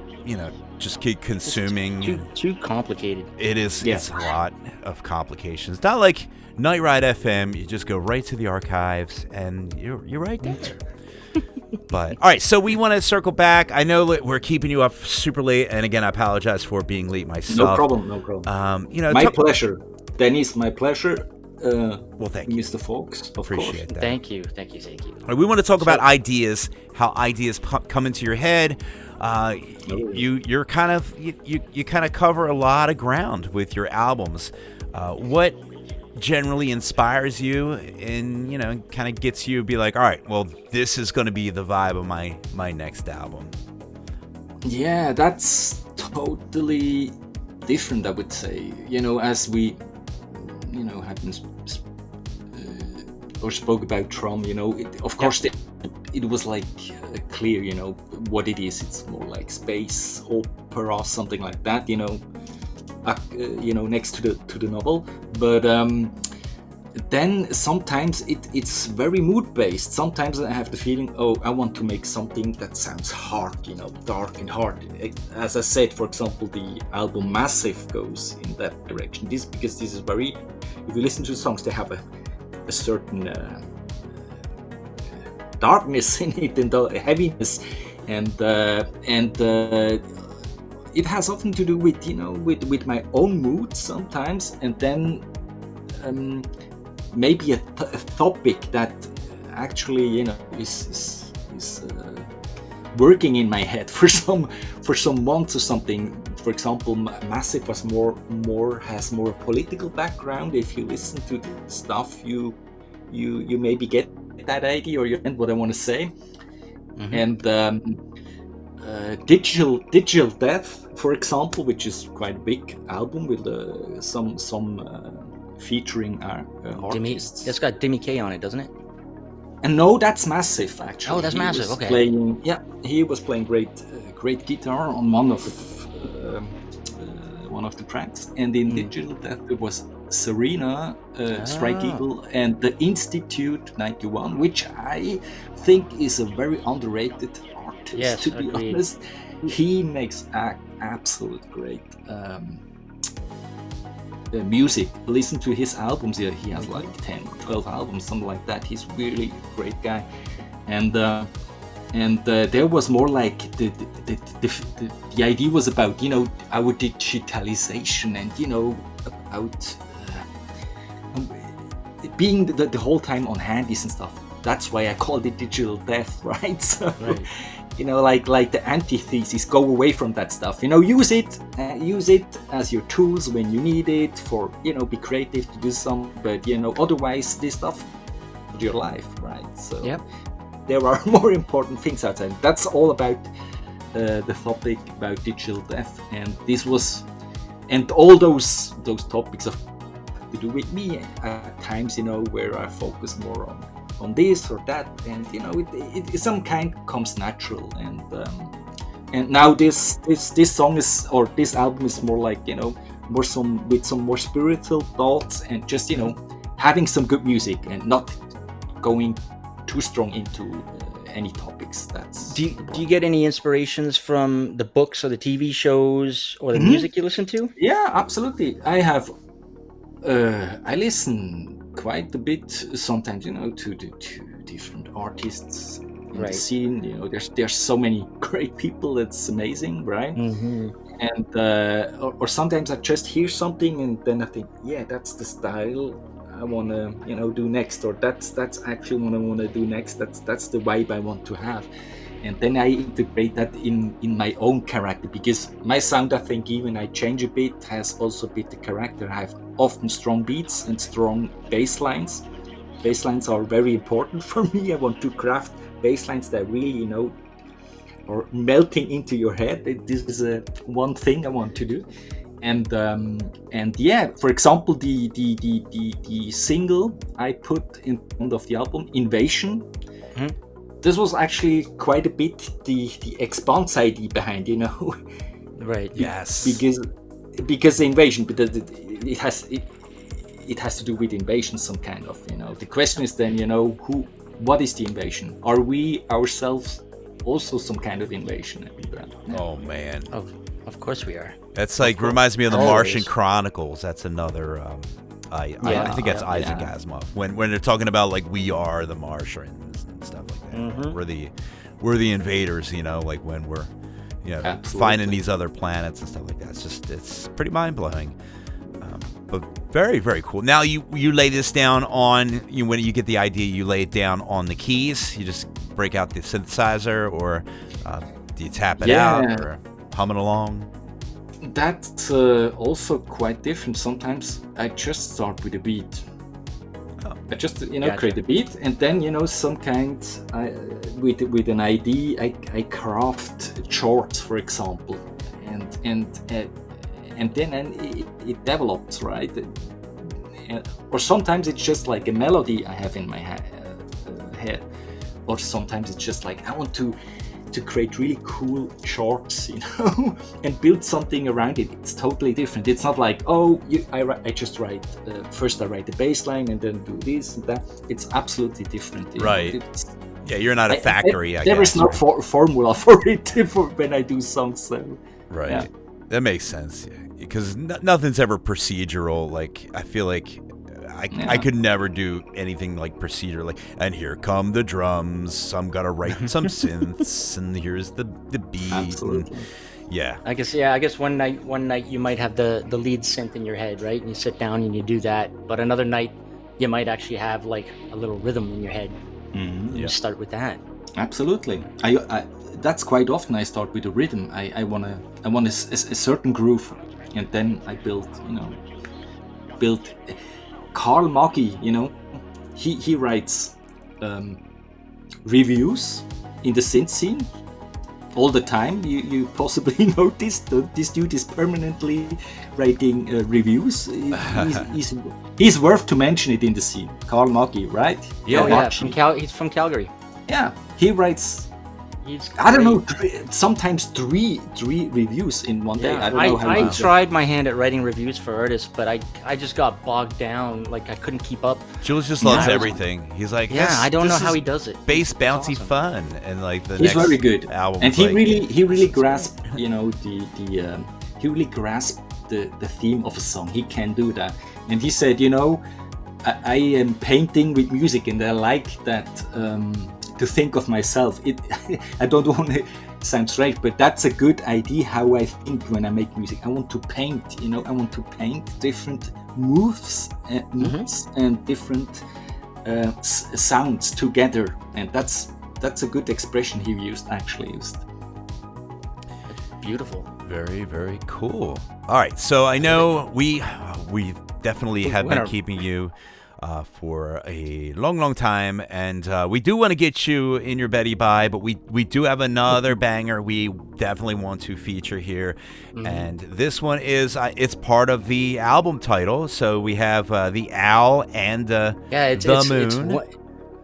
keep consuming. Too complicated. It is. Yeah. It's a lot of complications. Not like Night Ride FM. You just go right to the archives and you're right there. But all right, so we want to circle back. I know we're keeping you up super late, and again, I apologize for being late myself. No problem. My pleasure, Dennis. My pleasure. Well, thank you, Mr. Fox. Appreciate that. Thank you. All right, we want to talk about ideas, how ideas come into your head. You kind of cover a lot of ground with your albums. What generally inspires you and kind of gets you to be like, all right, well, this is going to be the vibe of my next album? Yeah, that's totally different, I would say. As we had or spoke about TROM, of course it was like clear, what it is. It's more like space opera, something like that, next to the novel. But then sometimes it's very mood based. Sometimes I have the feeling, I want to make something that sounds hard, dark and hard. As I said, for example, the album Massive goes in that direction. Because this is very, if you listen to the songs, they have a certain darkness in it and heaviness, and it has something to do with my own mood sometimes, and then maybe a topic that actually is working in my head for some months or something. For example, Massive was has more political background. If you listen to the stuff, you maybe get that idea, or you get what I want to say. Mm-hmm. And Digital Death, for example, which is quite a big album with some featuring artists. It's got Demi K on it, doesn't it? And no, that's Massive actually. Oh, that's Massive. Okay. He was playing great guitar on one of the tracks, and in Digital Death it was Serena, Strike Eagle, and the Institute 91, which I think is a very underrated artist. Yes, to be honest, he makes absolute great music. Listen to his albums. He has like 10, 12 albums, something like that. He's really a great guy, and there was more like the idea was about our digitalization and about being the whole time on handies and stuff. That's why I called it Digital Death, right? So, like the antithesis, go away from that stuff. Use it as your tools when you need it for be creative to do some. But otherwise, this stuff is your life, right? So there are more important things outside. That's all about the topic about Digital Death, and this was, and all those topics have to do with me at times, where I focus more on this or that, and it some kind comes natural, and now this song is, or this album is more like with some more spiritual thoughts, and just having some good music and not going too strong into any topics. That's do you get any inspirations from the books or the TV shows or the music you listen to? Yeah, absolutely. I have I listen quite a bit sometimes, to different artists in the scene. There's so many great people. It's amazing, right? Mm-hmm. And or sometimes I just hear something and then I think, yeah, that's the style I want to do next, or that's actually what I want to do next. That's the vibe I want to have, and then I integrate that in my own character, because my sound, I think, even I change a bit, has also a bit the character. I have often strong beats and strong bass lines. Bass lines are very important for me. I want to craft bass lines that really are melting into your head. This is one thing I want to do. And yeah, for example, the single I put in front of the album, Invasion, this was actually quite a bit the Expanse idea behind, you know. Right. Yes. Because the invasion, because it has to do with invasion, some kind of, you know. The question is then, you know, what is the invasion? Are we ourselves also some kind of invasion? Oh man. Of course we are. That's like reminds me of the Martian Chronicles. That's another. I think that's Isaac Asimov when they're talking about like we are the Martians and stuff like that. Mm-hmm. We're the invaders, you know, like when we're finding these other planets and stuff like that. It's pretty mind blowing. But very, very cool. Now you lay this down on when you get the idea, you lay it down on the keys. You just break out the synthesizer, or do you tap it out or hum it along? That's also quite different. Sometimes I just start with a beat. I just create a beat, and then some kind with an idea I craft chords, for example, and then it develops, right? Or sometimes it's just like a melody I have in my head, or sometimes it's just like I want to create really cool charts, and build something around it. It's totally different. It's not like I just write first I write the bass line and then do this and that. It's absolutely different, right? You're not a factory. There is no formula for it when I do songs. So right, yeah. That makes sense. Because nothing's ever procedural. Like I feel like I could never do anything like procedural. Like, and here come the drums. I'm gonna write some synths, and here's the beat. Absolutely. And, I guess one night you might have the lead synth in your head, right? And you sit down and you do that. But another night you might actually have like a little rhythm in your head. Mm-hmm. You start with that. Absolutely. That's quite often I start with a rhythm. I want a certain groove, and then I build. Carl Maggi, he writes reviews in the synth scene all the time. You possibly noticed that this dude is permanently writing reviews. He's worth to mention it in the scene. Carl Maggi, right? Yeah. He's from Calgary. Yeah, he writes. I don't know, sometimes three reviews in one day. I don't know how I tried my hand at writing reviews for artists, but I just got bogged down. Like I couldn't keep up. Jules just loves everything. He's like, I don't know how he does it. Bass bouncy fun, and like he's very good. Album, and he really grasped, he really grasped the theme of a song. He can do that, and he said, I am painting with music, and I like that. To think of myself, I don't want to sound strange, but that's a good idea how I think when I make music. I want to paint, I want to paint different moves and different sounds together, and that's a good expression he actually used. Beautiful. Very, very cool. All right, so I know we definitely have been keeping you for a long time, and we do want to get you in your Betty Bye, but we do have another banger we definitely want to feature here, and this one is it's part of the album title, so we have the owl and the moon.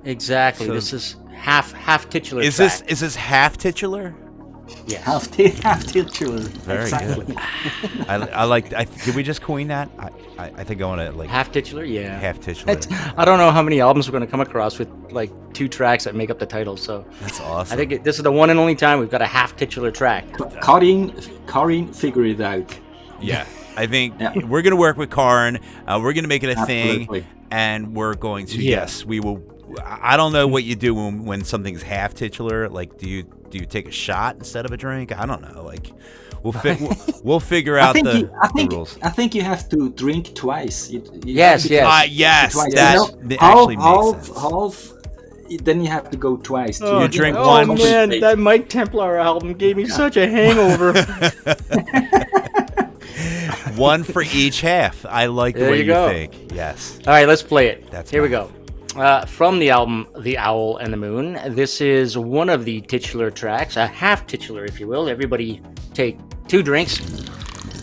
Exactly. So, this is half titular. Is this half titular? Yes. Half titular. Very exactly. Good. I like. Did we just coin that? I think I want to like half titular. Yeah. Half titular. I don't know how many albums we're going to come across with like 2 tracks that make up the title. So that's awesome. I think this is the one and only time we've got a half titular track. Karin, figure it out. Yeah. I think we're going to work with Karin. We're going to make it a thing, and we're going to. Yes, we will. I don't know what you do when something's half titular. Like, do you take a shot instead of a drink? I don't know. Like, we'll figure out the rules. I think you have to drink twice. Yes. Yes. Twice. That actually makes sense. Half. Then you have to go twice. You drink one. Oh man, that Mike Templar album gave me such a hangover. One for each half. I like the way you think. Yes. All right, let's play it. Here we nice. go. From the album The Owl and the Moon, this is one of the titular tracks, a half titular, if you will. Everybody take 2 drinks.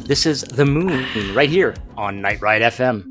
This is The Moon, right here on Night Ride FM.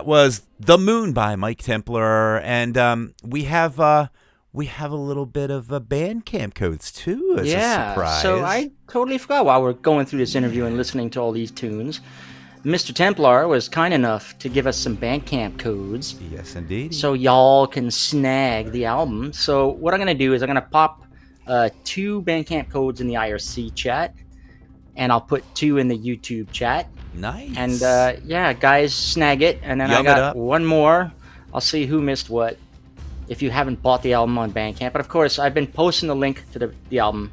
That was The Moon by Mike Templar, and we have a little bit of Bandcamp codes too as a surprise. So I totally forgot while we're going through this interview and listening to all these tunes. Mr. Templar was kind enough to give us some Bandcamp codes. Yes, indeed. So y'all can snag the album. So what I'm going to do is I'm going to pop 2 Bandcamp codes in the IRC chat, and I'll put 2 in the YouTube chat. Nice. And guys, snag it. And then I got one more. I'll see who missed what if you haven't bought the album on Bandcamp. But of course, I've been posting the link to the album.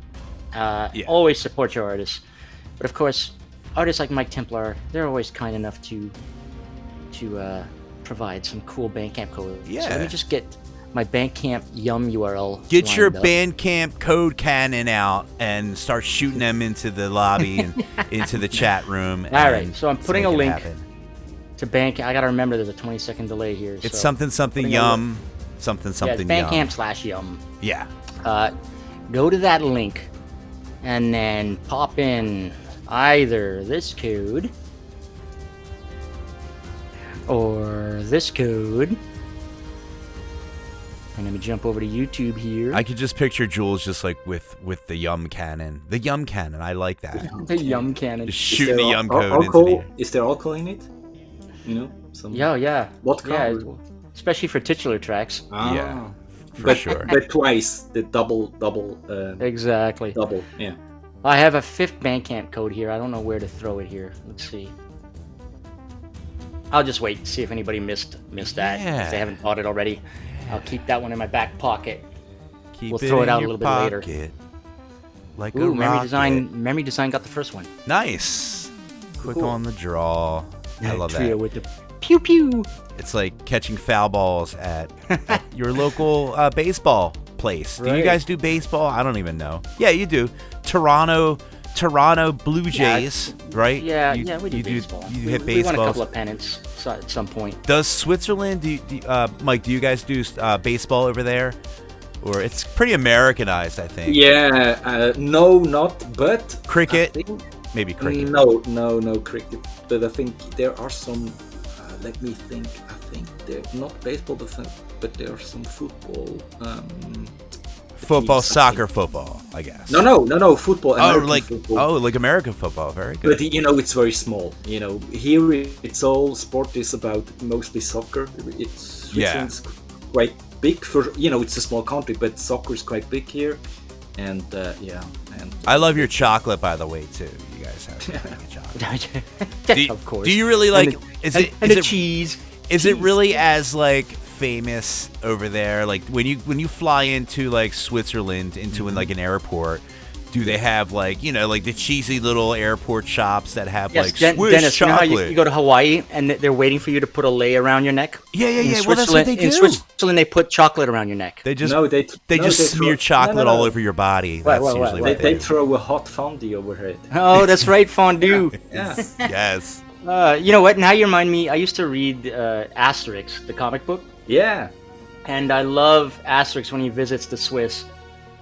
Always support your artists. But of course, artists like Mike Templar, they're always kind enough to provide some cool Bandcamp codes. Yeah. So let me just get my Bandcamp Yum URL. Get your up. Bandcamp code cannon out and start shooting them into the lobby and into the chat room. All right, so I'm putting a link to Bandcamp. I got to remember there's a 20-second delay here. It's something yum, something it's Bandcamp/yum. Yeah. Go to that link and then pop in either this code or this code. And let me jump over to YouTube here. I could just picture Jules just like with the yum cannon. The yum cannon, I like that. The yum cannon. Just shooting the yum code into the air. Is there alcohol in it? You know? Yeah. What color? Yeah, especially for titular tracks. Yeah, for sure. But twice, the double. Exactly. Double, yeah. I have a 5th Bandcamp code here. I don't know where to throw it here. Let's see. I'll just wait and see if anybody missed that. Yeah. If they haven't bought it already. I'll keep that one in my back pocket. We'll throw it out a little bit later. Like Ooh, a Memory Design got the first one. Nice. Quick on the draw. I love Trio that. with the pew pew. It's like catching foul balls at your local baseball place. Do you Right. guys do baseball? I don't even know. Yeah, you do. Toronto Blue Jays, right? Yeah, we do baseball. You hit We won a baseball. couple of pennants at some point. Does Switzerland? Mike? Do you guys do baseball over there? Or it's pretty Americanized, I think. Yeah, no, not, but Cricket? I think, Maybe cricket. No cricket. But I think there are some. Let me think. I think they're not baseball, but there are some football. Football, soccer, football, I guess. No, football. Football. Like American football. Very good. But it's very small. Here it's all sport is about mostly soccer. Switzerland's quite big for it's a small country, but soccer is quite big here. And and I love your chocolate, by the way, too. You guys have chocolate. Of course. Do you really like? Cheese? Is it really as like famous over there? Like when you fly into like Switzerland into like an airport, do they have like like the cheesy little airport shops that have like Swiss Dennis, chocolate? You know how you go to Hawaii and they're waiting for you to put a lei around your neck? Yeah. Well, that's what they do. In Switzerland, they put chocolate around your neck. They just they smear chocolate all over your body. That's usually what they throw a hot fondue overhead. Oh, that's right, fondue. Yeah. Yes. You know what? Now you remind me. I used to read Asterix, the comic book. Yeah. And I love Asterix when he visits the Swiss.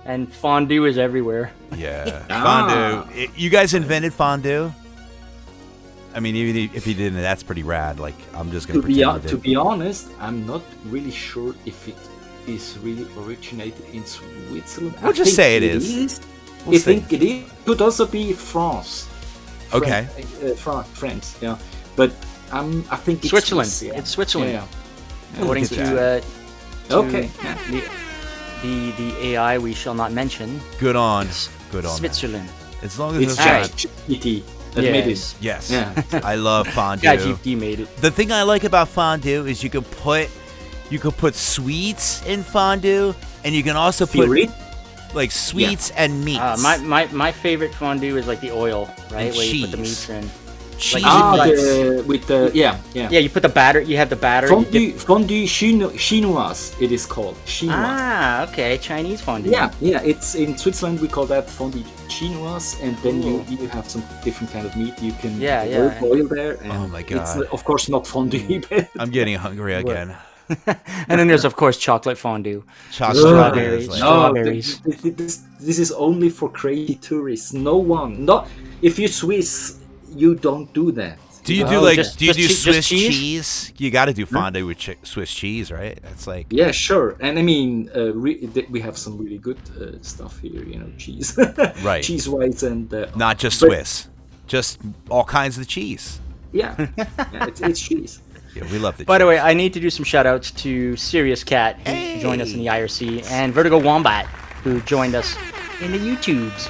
And fondue is everywhere. Yeah. Fondue. You guys invented fondue? I mean, even if you didn't, that's pretty rad. Like, I'm just going to pretend you did. To be honest, I'm not really sure if it is really originated in Switzerland. We'll just say it is. I think it is. Could also be France. Okay. France, yeah. But I think it's Switzerland. Swiss, yeah. It's Switzerland. Yeah. According to okay. The AI we shall not mention. Good on Switzerland. That. As long as it's ChatGPT that made it. Yes. Yeah. I love fondue. ChatGPT made it. The thing I like about fondue is you can put sweets in fondue, and you can also put like sweets and meats. My favorite fondue is like the oil, right? And where cheese. you put the meats in. Cheese Yeah, you put the batter. You have the batter. Fondue chinoise, it is called. Chinoise. Okay, Chinese fondue. Yeah. It's in Switzerland we call that fondue chinoise, and then you have some different kind of meat you can boil there. And oh my god! It's of course not fondue. But I'm getting hungry again. And then there's of course chocolate fondue. Strawberries. Strawberries. This is only for crazy tourists. If you're Swiss, you don't do that. Do you do Oh, like just- do you just do cheese- Swiss just cheese? cheese? You got to do fondue with Swiss cheese, right? That's like Yeah, sure. And I mean, we have some really good stuff here. You know, cheese, Right. cheese wise, and not just but- Swiss, just all kinds of cheese. Yeah, it's cheese. Yeah, we love the. By the cheese. way, I need to do some shout outs to Serious Cat, who joined us in the IRC, and Vertigo Wombat, who joined us in the YouTubes.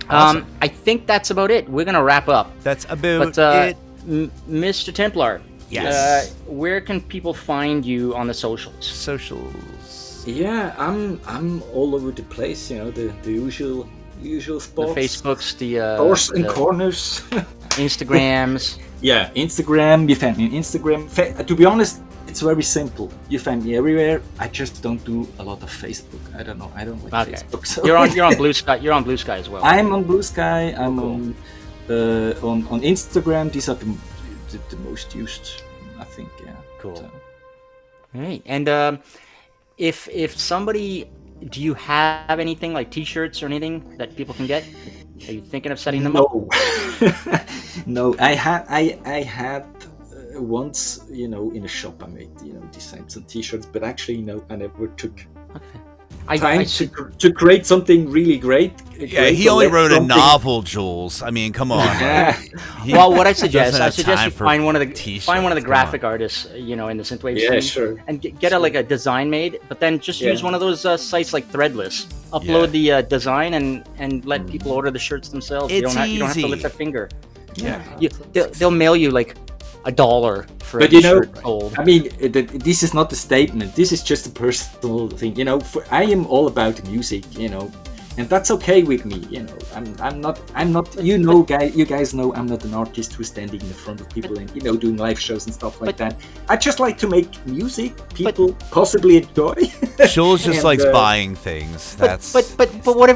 Awesome. I think that's about it. We're going to wrap up. That's about But, it. Mr. Templar, Yes. where can people find you on the socials? Socials. Yeah, I'm all over the place. You know, the usual The spots. Facebooks, the Doors and the corners. Instagrams. Yeah, Instagram. You find me on Instagram. To be honest, it's very simple. You find me everywhere. I just don't do a lot of Facebook. I don't know. I don't like Okay. Facebook. So. You're on Blue Sky. You're on Blue Sky as well. I'm on Blue Sky. I'm cool. on Instagram. These are the most used, I think. Yeah. Cool. So. All right. And if somebody, do you have anything like T-shirts or anything that people can get? Are you thinking of setting them up? No, no. I had once, you know, in a shop I made, you know, designed some T-shirts, but actually, no, I never took time to create something really great. Yeah, he only wrote a novel, Jules. I mean, come on. Yeah. He Well, what I suggest doesn't have time you for find one of the t-shirts, come graphic on. artists, you know, in the synthwave Yeah, scene, sure. and get like a design made. But then just Yeah. use one of those sites like Threadless. Upload the design and let people order the shirts themselves. You It's don't have to easy. lift a finger. Yeah. They'll mail you like $1 for But every you know, shirt sold. I mean, this is not a statement. This is just a personal thing. You know, I am all about music. You know, and that's okay with me. You know, I'm not. You know, you guys know I'm not an artist who's standing in the front of people and, you know, doing live shows and stuff like that. I just like to make music people possibly enjoy. Jules just And, likes buying things. That's But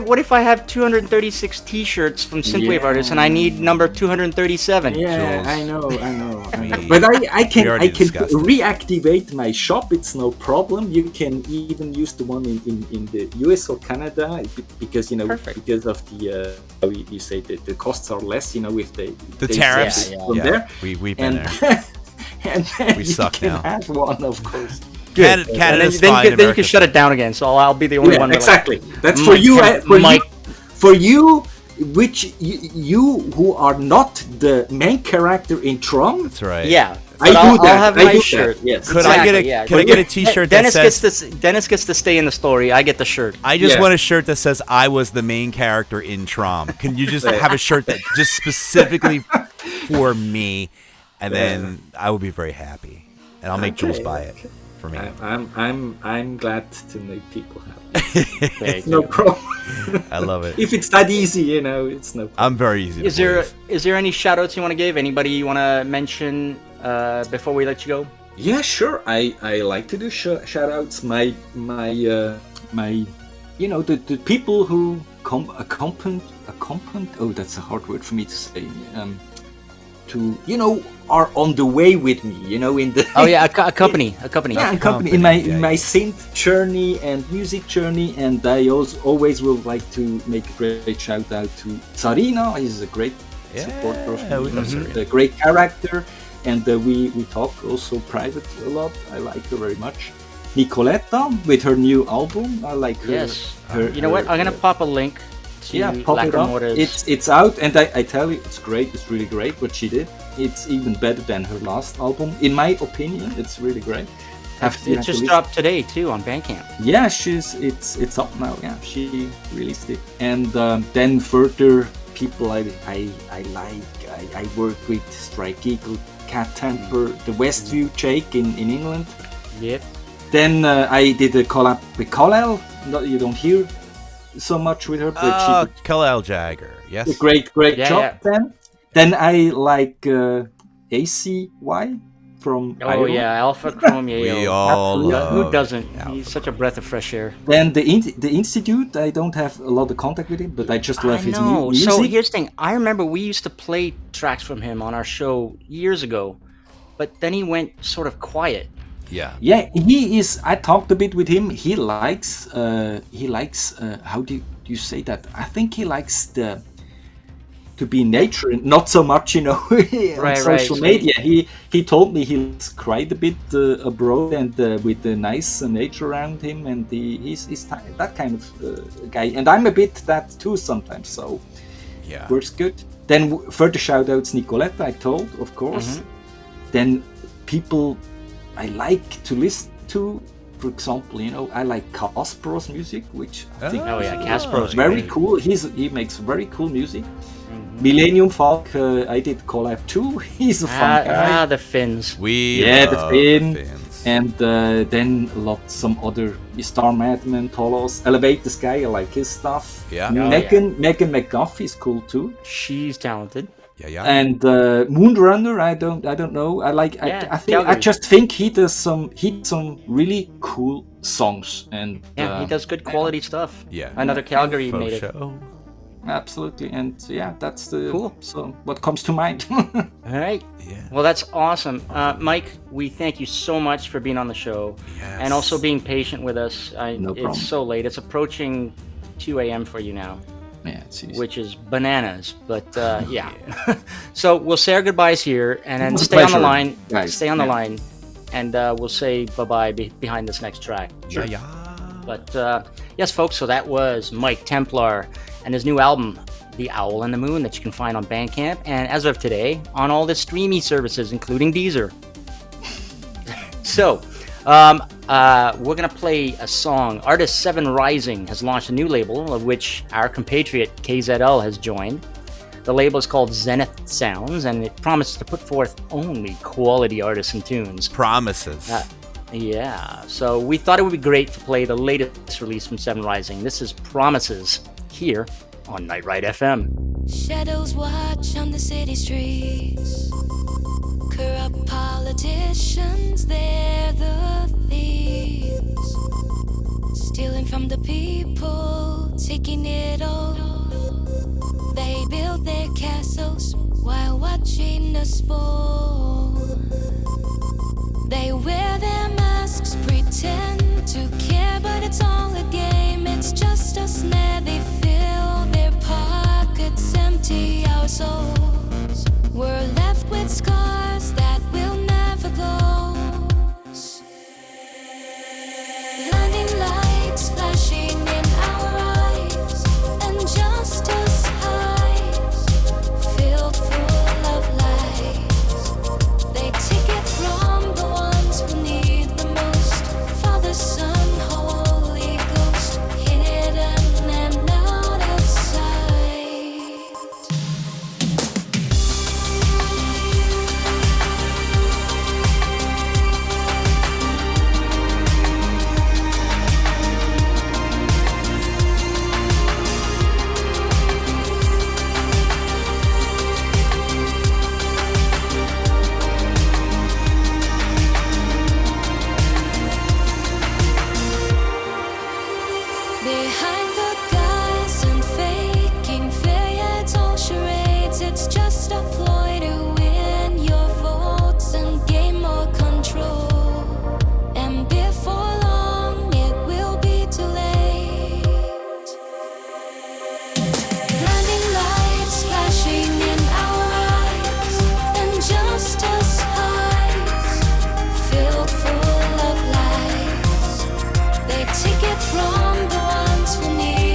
what if I have 236 T-shirts from synthwave Yeah. artists and I need number 237? Yeah, Jules. I know. We- But I we can already discussed it. reactivate my shop. It's no problem. You can even use the one in the US or Canada because, you know, Perfect. because of the how you say the costs are less. You know, with the tariffs. Yeah, from there. We've been And there. and then We you suck can now. have one, of course. Canada's And then fine. you can America's shut it down again. So I'll be the only Yeah, one. That, exactly. That's Mike for you. Tem- For Mike- you. For you. Which you who are not the main character in TROM. That's right. Yeah. I but do I'll that. have I my do that, shirt. yes. Could I get a Exactly, yeah. Could I get a T-shirt that Dennis says? gets to stay in the story. I get the shirt. I just Yeah. want a shirt that says I was the main character in TROM. Can you just have a shirt that just specifically for me, and then I will be very happy, and I'll make Jules buy it for me. I'm glad to make people happy. Thank No you. problem. I love it. If it's that easy, you know, it's no problem. I'm very easy. Is to there please. any shout outs you want to give? Anybody you want to mention before we let you go? Yeah, sure. I like to do shout outs. My you know, the people who accompanied. Oh, that's a hard word for me to say. To, you know, are on the way with me, you know, in the Oh yeah, a company. yeah, company in my synth journey and music journey. And I also always will like to make a great shout out to Sarina. He's a great supporter of we me, love Sarina. a great character, and we talk also private a lot. I like her very much. Nicoletta with her new album. I like her. Yes. her You know what? I'm gonna pop a link to yeah, pop it up. Lacrimora's- It's out, and I tell you, it's great. It's really great what she did. It's even better than her last album, in my opinion. It's really great. It just dropped today too on Bandcamp. Yeah, it's up now. Yeah, she released it, and then further people I like. I work with Strike Eagle, Cat Temper, the Westview Jake in England. Yep. Then I did a collab with Kalel. You don't hear so much with her, but she did Kalel Jagger. Yes. a great Yeah, job. yeah. Then I like ACY from Oh Ireland. yeah, Alpha Chrome. Yeah, We yeah. all Absolutely. love Who doesn't? Alpha He's such a breath of fresh air. Then the Institute, I don't have a lot of contact with him, but I just love I his know. music. So here's the thing. I remember we used to play tracks from him on our show years ago, but then he went sort of quiet. Yeah. Yeah, he is. I talked a bit with him. He likes. How do you say that? I think he likes to be in nature and not so much, on social media. He told me he lives quite a bit abroad and with the nice nature around him, and he's that kind of guy. And I'm a bit that too sometimes, so works good. Then further shout outs, Nicoletta, I told, of course. Then people I like to listen to, for example, I like Caspero's music, which I think Caspero's very cool. He makes very cool music. Millennium Falk, I did collab too. He's a fun guy. The Finns. The Finns. And then some other Star Madman, Tolos, Elevate the Sky. I like his stuff. Megan McGuffey is cool too. She's talented. And Moonrunner, I don't know. I just think he does some some really cool songs, and he does good quality stuff. Another Calgary native. Absolutely, and that's the cool. So what comes to mind? All right. Well, that's awesome, Mike. We thank you so much for being on the show, and also being patient with us. No problem. It's so late. It's approaching 2 a.m. for you now. It's easy. Which is bananas, but So we'll say our goodbyes here, and then stay on the line. Guys. Stay on the line, and we'll say bye-bye behind this next track. Sure. But yes, folks, so that was Mike Templar and his new album, The Owl and the Moon, that you can find on Bandcamp, and as of today, on all the streaming services, including Deezer. So, we're going to play a song. Artist 7 Rising has launched a new label, of which our compatriot KZL has joined. The label is called Zenith Sounds, and it promises to put forth only quality artists and tunes. Promises. So we thought it would be great to play the latest release from 7 Rising. This is Promises, here on Night Ride FM. Shadows watch on the city streets. Corrupt politicians, they're the thieves. Stealing from the people, taking it all. They build their castles while watching us fall. They wear their masks, pretend to care, but it's all a game. It's just a snare. They fill their pockets empty. Our souls were left with scars that will never close. Blinding lights flashing in our eyes, and just us highs filled full of lies. They take it from the ones who need the most. Father, Son, Holy Ghost, hidden and out of sight. Behind the guise and faking fear, yeah, it's all charades. It's just a ploy to win your votes and gain more control. And before long, it will be too late. Blinding lights flashing in our eyes, and just us highs filled full of lies. They take it from the ones who need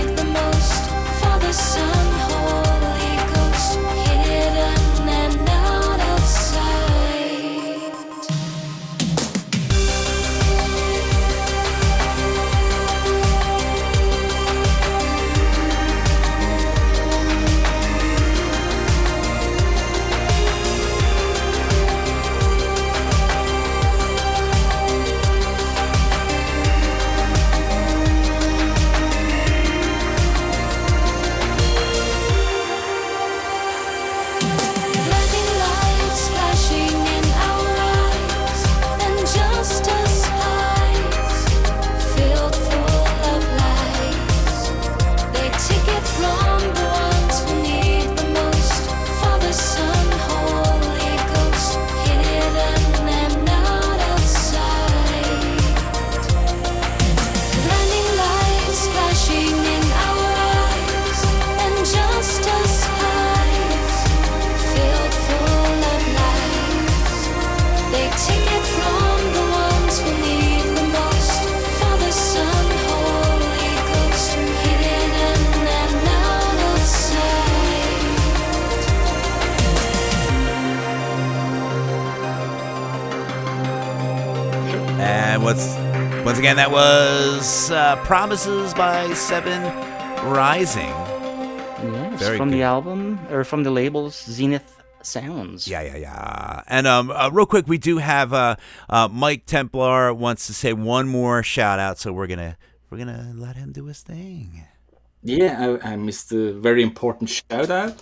again, that was Promises by Seven Rising. Yes, Very from good. the album, or from the labels Zenith Sounds. Yeah. And real quick, we do have Mike Templar wants to say one more shout out, so we're gonna let him do his thing. Yeah, I missed a very important shout out,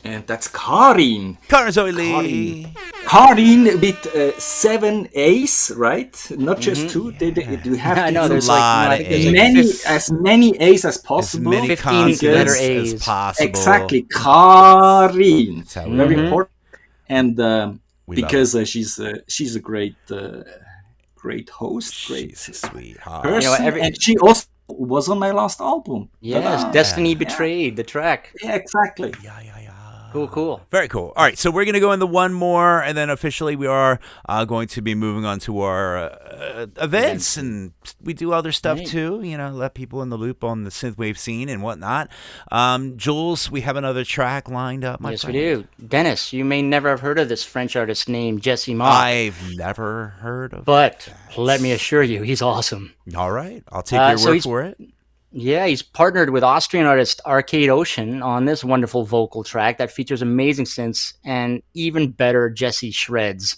and that's Karin. Karin Zoe Lee. Karin with 7 A's, right? Not just 2. They do have I know, to there's a lot like, of I think there's A's. like as many A's as As possible. many 15 consonants letter as A's. possible. Exactly, Karin. That's how we Very do it. important, and We because she's a great host, great She's a sweetheart. person, and she also was on my last album. Yes, Ta-da. Destiny Betrayed, the track. Yeah, exactly. Yeah. Cool. Very cool. All right, so we're going to go into one more, and then officially we are going to be moving on to our events, and we do other stuff too, let people in the loop on the synthwave scene and whatnot. Jules, we have another track lined up, my Yes, friend. we do. Dennis, you may never have heard of this French artist named Jesse Mock. I've never heard of But that. let me assure you, he's awesome. All right, I'll take your so word he's- for it. Yeah, he's partnered with Austrian artist Arcade Ocean on this wonderful vocal track that features amazing synths and even better Jesse shreds.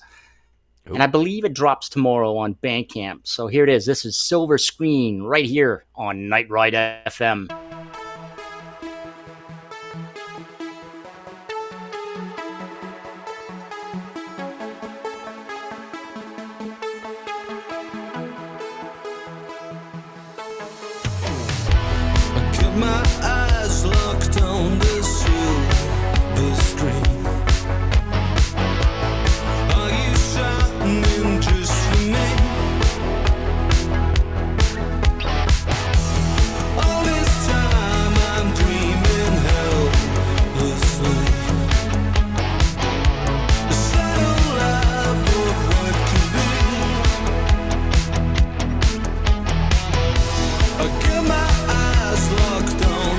Ooh. And I believe it drops tomorrow on Bandcamp. So here it is. This is Silver Screen right here on Night Ride FM. My eyes locked on the silver screen. Are you shining just for me? All this time I'm dreaming helplessly. A shadow life of what could be. I get my eyes locked on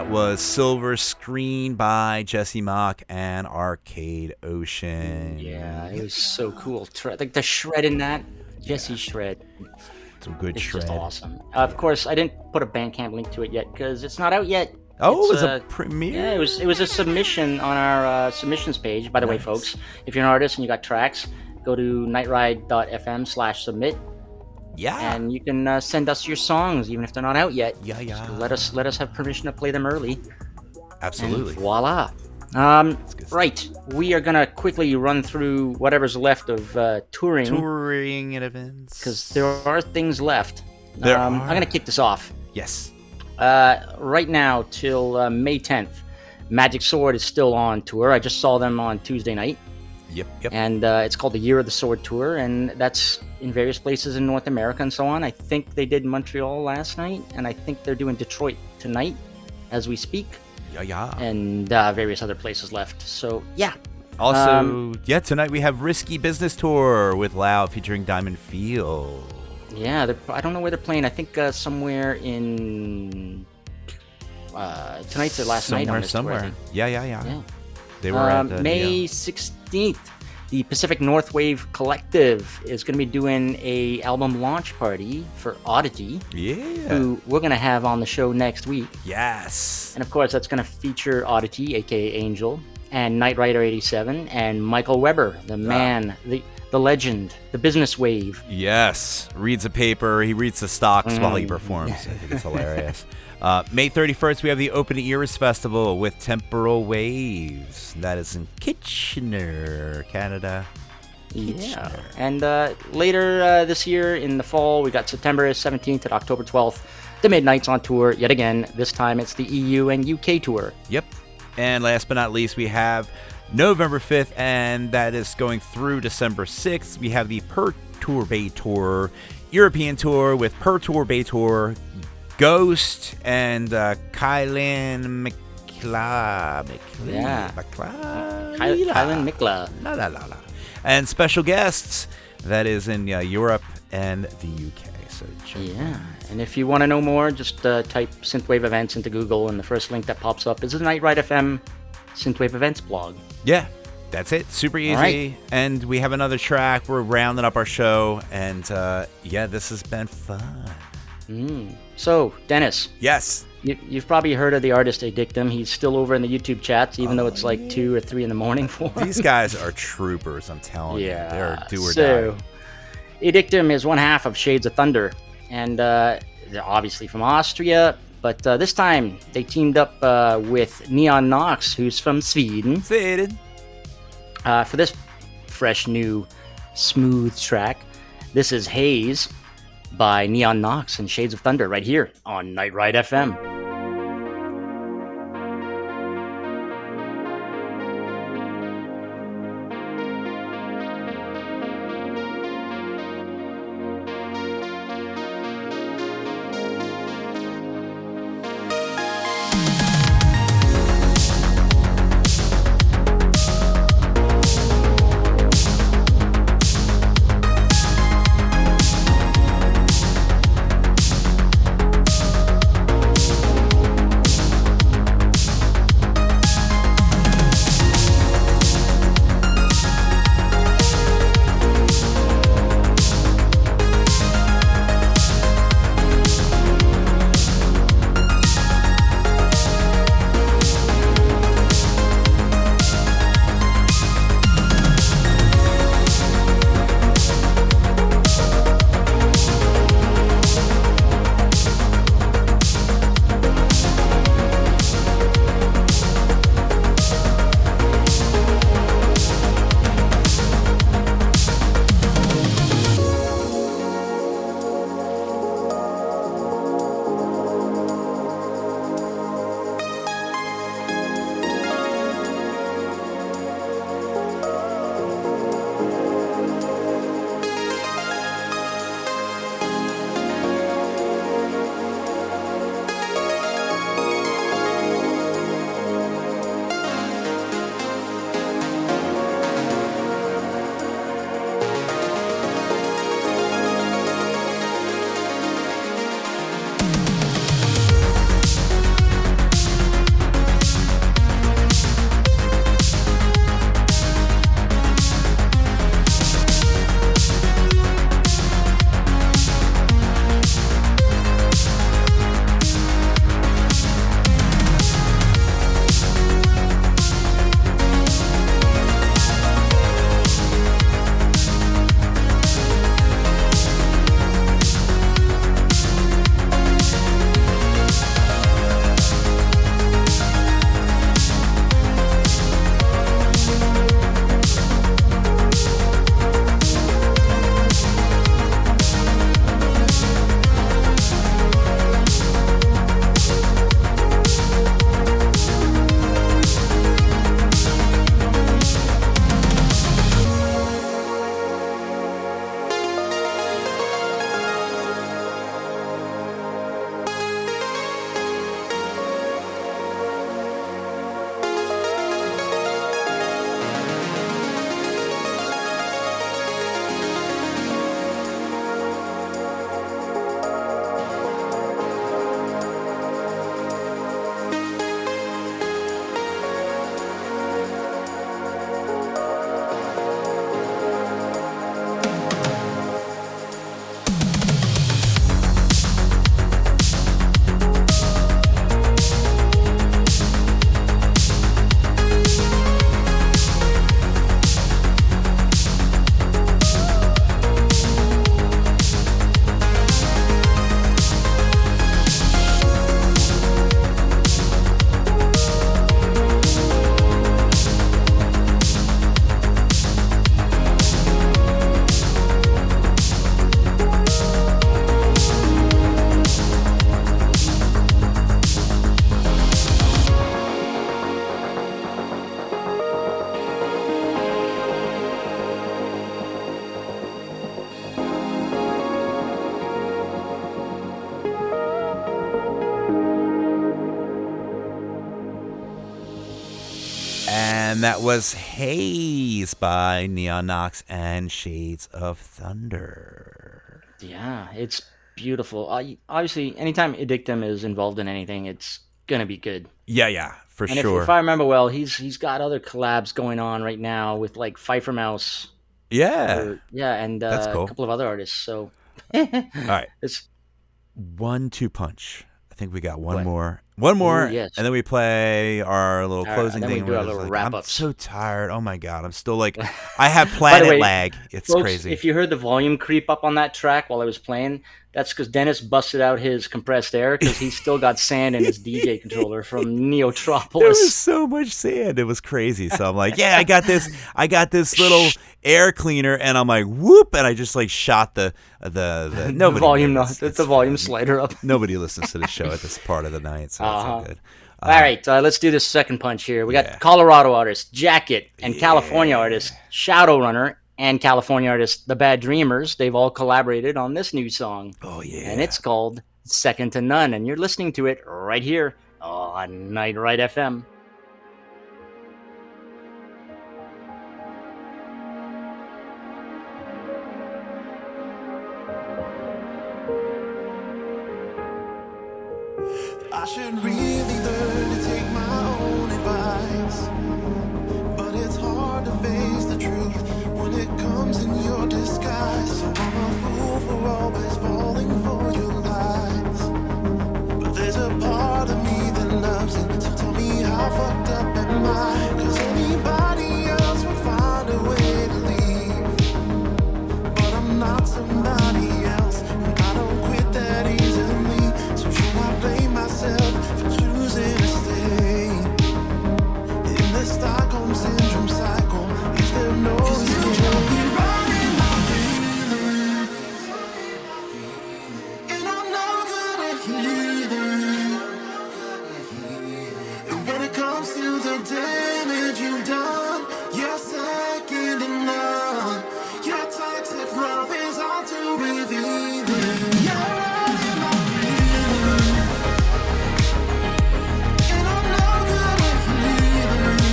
was Silver Screen by Jesse Mock and Arcade Ocean. Yeah, it was so cool. Like the shred in that, Jesse's shred. Some good It's shred. just awesome. Of course, I didn't put a Bandcamp link to it yet because it's not out yet. Oh, It's, it was a premiere? Yeah, it was a submission on our submissions page. By the way, Nice. folks, if you're an artist and you got tracks, go to nightride.fm/submit. Yeah. And you can send us your songs, even if they're not out yet. Yeah. Just let us have permission to play them early. Absolutely. And voila. good stuff. Right. We are gonna quickly run through whatever's left of touring Touring and events. because there are things left. There I'm are. gonna kick this off. Yes. Right now till May 10th, Magic Sword is still on tour. I just saw them on Tuesday night. Yep. And it's called the Year of the Sword Tour, and that's in various places in North America and so on. I think they did Montreal last night, and I think they're doing Detroit tonight as we speak, Yeah. and various other places left. So, yeah. Also, tonight we have Risky Business Tour with Loud featuring Diamond Field. Yeah, I don't know where they're playing. I think somewhere in... tonight's their last night on this tour, I think. Yeah. Yeah. They were at May 16th, the Pacific Northwave Collective is going to be doing a album launch party for Oddity, who we're going to have on the show next week. Yes. And of course, that's going to feature Oddity, aka Angel, and Knight Rider 87, and Michael Weber, the man, the legend, the business wave. Yes. Reads a paper. He reads the stocks while he performs. I think it's hilarious. May 31st, we have the Open Ears Festival with Temporal Waves. That is in Kitchener, Canada. Yeah. And later this year in the fall, we got September 17th and October 12th, the Midnight's on tour yet again. This time it's the EU and UK tour. Yep. And last but not least, we have November 5th, and that is going through December 6th. We have the Perturbator European tour with Perturbator, Ghost, and Kylan Kylan Mikla. La. And special guests, that is in Europe and the UK. So Yeah, and if you want to know more, just type Synthwave Events into Google, and the first link that pops up is the Night Ride FM Synthwave Events blog. Yeah, that's it. Super easy. Right. And we have another track. We're rounding up our show. And this has been fun. So, Dennis. Yes. You've probably heard of the artist Addictum. He's still over in the YouTube chats, even though it's like 2 or 3 in the morning for him. These guys are troopers, I'm telling you. They're do or so, die. Addictum is one half of Shades of Thunder, and they're obviously from Austria, but this time they teamed up with Neon Nox, who's from Sweden, for this fresh, new, smooth track. This is Haze by Neon Nox and Shades of Thunder right here on Night Ride FM. And that was Haze by Neon Nox and Shades of Thunder. Yeah, it's beautiful. Obviously, anytime Addictum is involved in anything, it's gonna be good. Yeah, for And sure. if I remember well, he's got other collabs going on right now with like Pfeiffer Mouse. Yeah. And That's cool. a couple of other artists. So, all right, it's 1-2 punch. I think we got one What? more, Ooh, yes. and then we play our little All right, closing then we thing. do where our it's little like, wrap I'm ups. so tired. Oh my god, I'm still like, I have By the planet way, lag. It's folks, crazy. if you heard the volume creep up on that track while I was playing, that's because Dennis busted out his compressed air because he's still got sand in his DJ controller from There was Neotropolis. so much sand. It was crazy. So I'm like, yeah, I got this little air cleaner, and I'm like, whoop, and I just like shot the nobody volume, knows. the volume slider up. Nobody listens to the show at this part of the night, so it's all good. All right, let's do this second punch here. We yeah. got Colorado artist Jacket and California artist Shadowrunner and California artist The Bad Dreamers. They've all collaborated on this new song. Oh yeah. And it's called Second to None, and you're listening to it right here on Night Ride FM. I should really learn to take my own advice, but it's hard to face the truth when it comes in your disguise. So I'm a fool for always falling for your lies, but there's a part of me that loves it. So tell me how fucked up am I? 'Cause anybody else would find a way to leave, but I'm not somebody else, and I don't quit that easily. So should I blame myself for choosing to stay in the Stockholm syndrome cycle? Is there no escape? Running my feelings, and I'm no good at healing. And when it comes to the damage you've done, you're second to none. Your toxic love is all too revealing. You're running my feelings, and I'm no good at healing.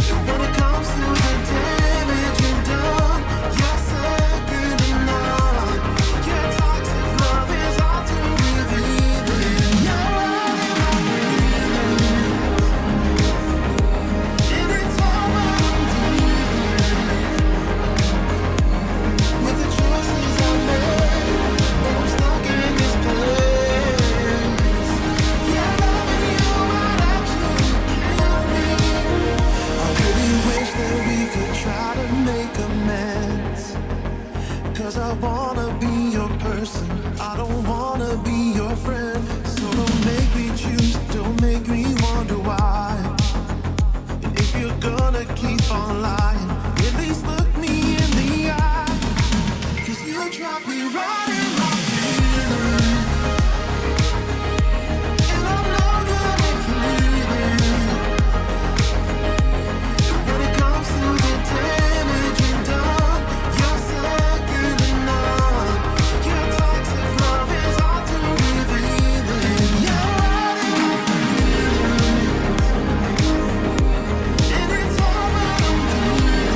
And when it comes to the damage you've done, you're second to none. Your toxic love is all too revealing. You're running my feelings, and it's all what I'm doing with the choices I made. But I'm stuck in this place. Yeah, loving you might actually kill me. I really wish that we could try to make amends, 'cause I wanna be your person, I don't wanna be your friend. So don't make me choose, don't make me wonder why. And if you're gonna keep on lying, at least look me in the eye. 'Cause you drop me right in my feelings, and I'm no good at healing. And when it comes to the damage you've done, you're second to none. Your toxic love is all too revealing. You're right in my feelings, and it's all what I'm doing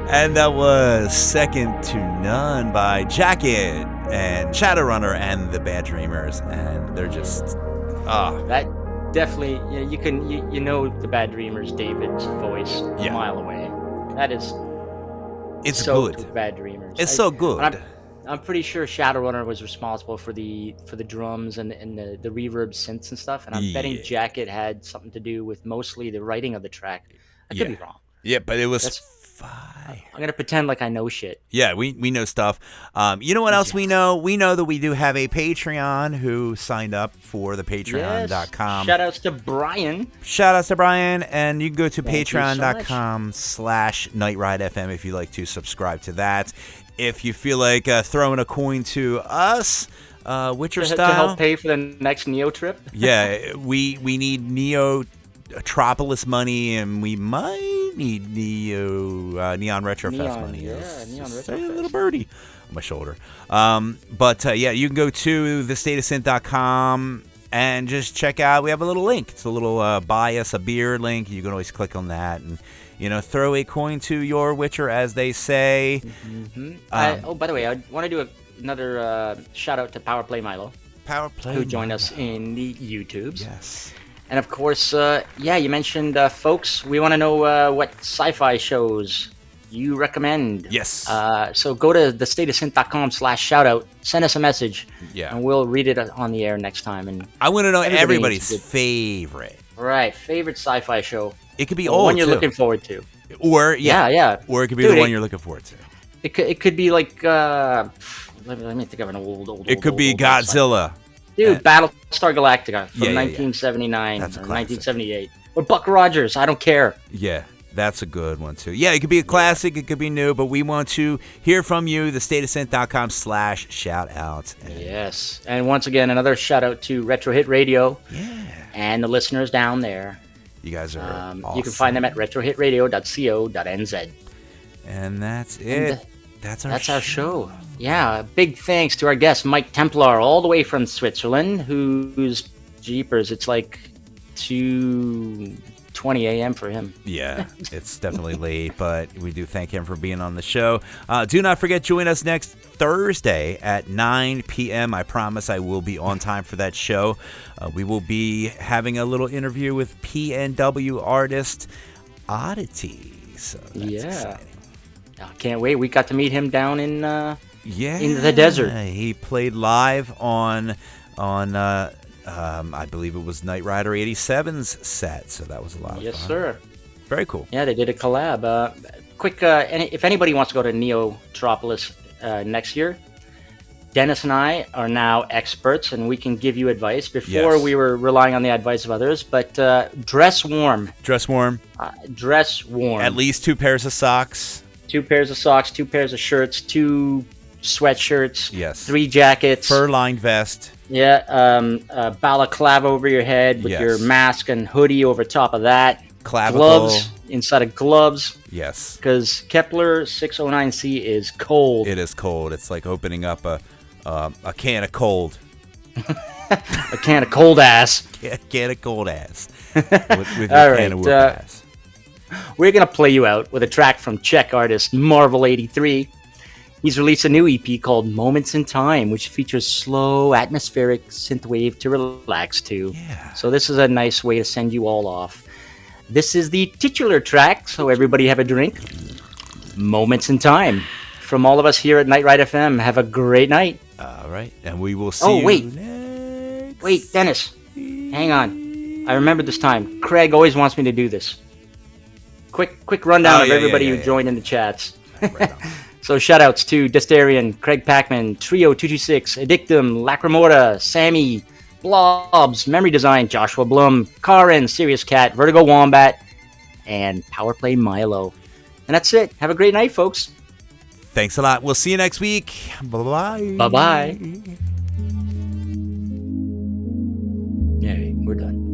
And that was Second to None by Jacket and Shadowrunner and the Bad Dreamers. And they're just, That definitely, you know the Bad Dreamers, David's voice a mile away. That is it's so good. Bad Dreamers. It's so good. I'm pretty sure Shadowrunner was responsible for the drums and the reverb synths and stuff, and I'm betting Jacket had something to do with mostly the writing of the track. I could be wrong. Yeah, but it was fine. I'm gonna pretend like I know shit. Yeah, we know stuff. You know what else we know? We know that we do have a Patreon who signed up for the patreon.com. Shout outs to Brian. Shout outs to Brian, and you can go to Thank you so much. patreon.com/NightRideFM if you'd like to subscribe to that. If you feel like throwing a coin to us, Witcher to style, help pay for the next Neo trip. Yeah, we need Neotropolis money, and we might need Neon Retrofest money. Neon Say a Retrofest. little birdie on my shoulder. But you can go to thestateofsynth.com and just check out. We have a little link. It's a little buy us a beer link. You can always click on that and throw a coin to your Witcher, as they say. Mm-hmm. By the way, I want to do another shout out to Powerplay Milo, who joined us in the YouTubes. Yes. And of course, you mentioned folks. We want to know what sci-fi shows you recommend. Yes. So go to thestateofsynth.com/shoutout. Send us a message. Yeah. And we'll read it on the air next time. And I want to know everybody's good. favorite. Right, favorite sci-fi show. It could be Or old, one you're too. looking forward to. Or Yeah. Or it could be Dude, the one you're looking forward to. It could be like let me think of an old. It could be old Godzilla. Dude, Battlestar Galactica from Yeah. 1979 That's a or classic. 1978. Or Buck Rogers, I don't care. Yeah, that's a good one too. Yeah, it could be a classic, it could be new, but we want to hear from you. thestateofsynth.com/shoutout. Yes. And once again, another shout out to Retro Hit Radio. Yeah. And the listeners down there. You guys are awesome. You can find them at retrohitradio.co.nz. And that's it. That's our show. Yeah, big thanks to our guest, Mike Templar, all the way from Switzerland, whose jeepers, it's like 2:20 a.m. for him. Yeah, it's definitely late, but we do thank him for being on the show. Do not forget, join us next Thursday at 9 p.m. I promise I will be on time for that show. We will be having a little interview with PNW artist Oddity. So that's exciting. I can't wait. We got to meet him down in the desert. He played live on I believe it was Knight Rider 87's set, so that was a lot of fun. Yes, sir. Very cool. Yeah, they did a collab. Quick, if anybody wants to go to Neotropolis next year, Dennis and I are now experts, and we can give you advice. Before we were relying on the advice of others, but dress warm. Dress warm. Dress warm. At least 2 pairs of socks. 2 pairs of socks, 2 pairs of shirts, 2 sweatshirts. Yes. 3 jackets. Fur-lined vest. Yeah, a balaclava over your head with your mask and hoodie over top of that. Clavicle. Gloves inside of gloves. Yes. Because Kepler 609C is cold. It is cold. It's like opening up a can of cold. A can of cold ass. Can of cold ass. With your All can of right, whoop ass. We're going to play you out with a track from Czech artist Marvel83. He's released a new EP called Moments in Time, which features slow, atmospheric synthwave to relax to. Yeah. So this is a nice way to send you all off. This is the titular track, so everybody have a drink. Moments in Time. From all of us here at Night Ride FM, have a great night. All right, and we will see you next. Wait, Dennis. Hang on. I remember this time. Craig always wants me to do this. Quick rundown of everybody who joined in the chats. Right on. So shoutouts to Destarian, Craig Packman, Trio226, Addictum, Lacrimorta, Sammy, Blobs, Memory Design, Joshua Blum, Karin, Serious Cat, Vertigo Wombat, and Powerplay Milo. And that's it. Have a great night, folks. Thanks a lot. We'll see you next week. Bye-bye. Bye-bye. Yeah, we're done.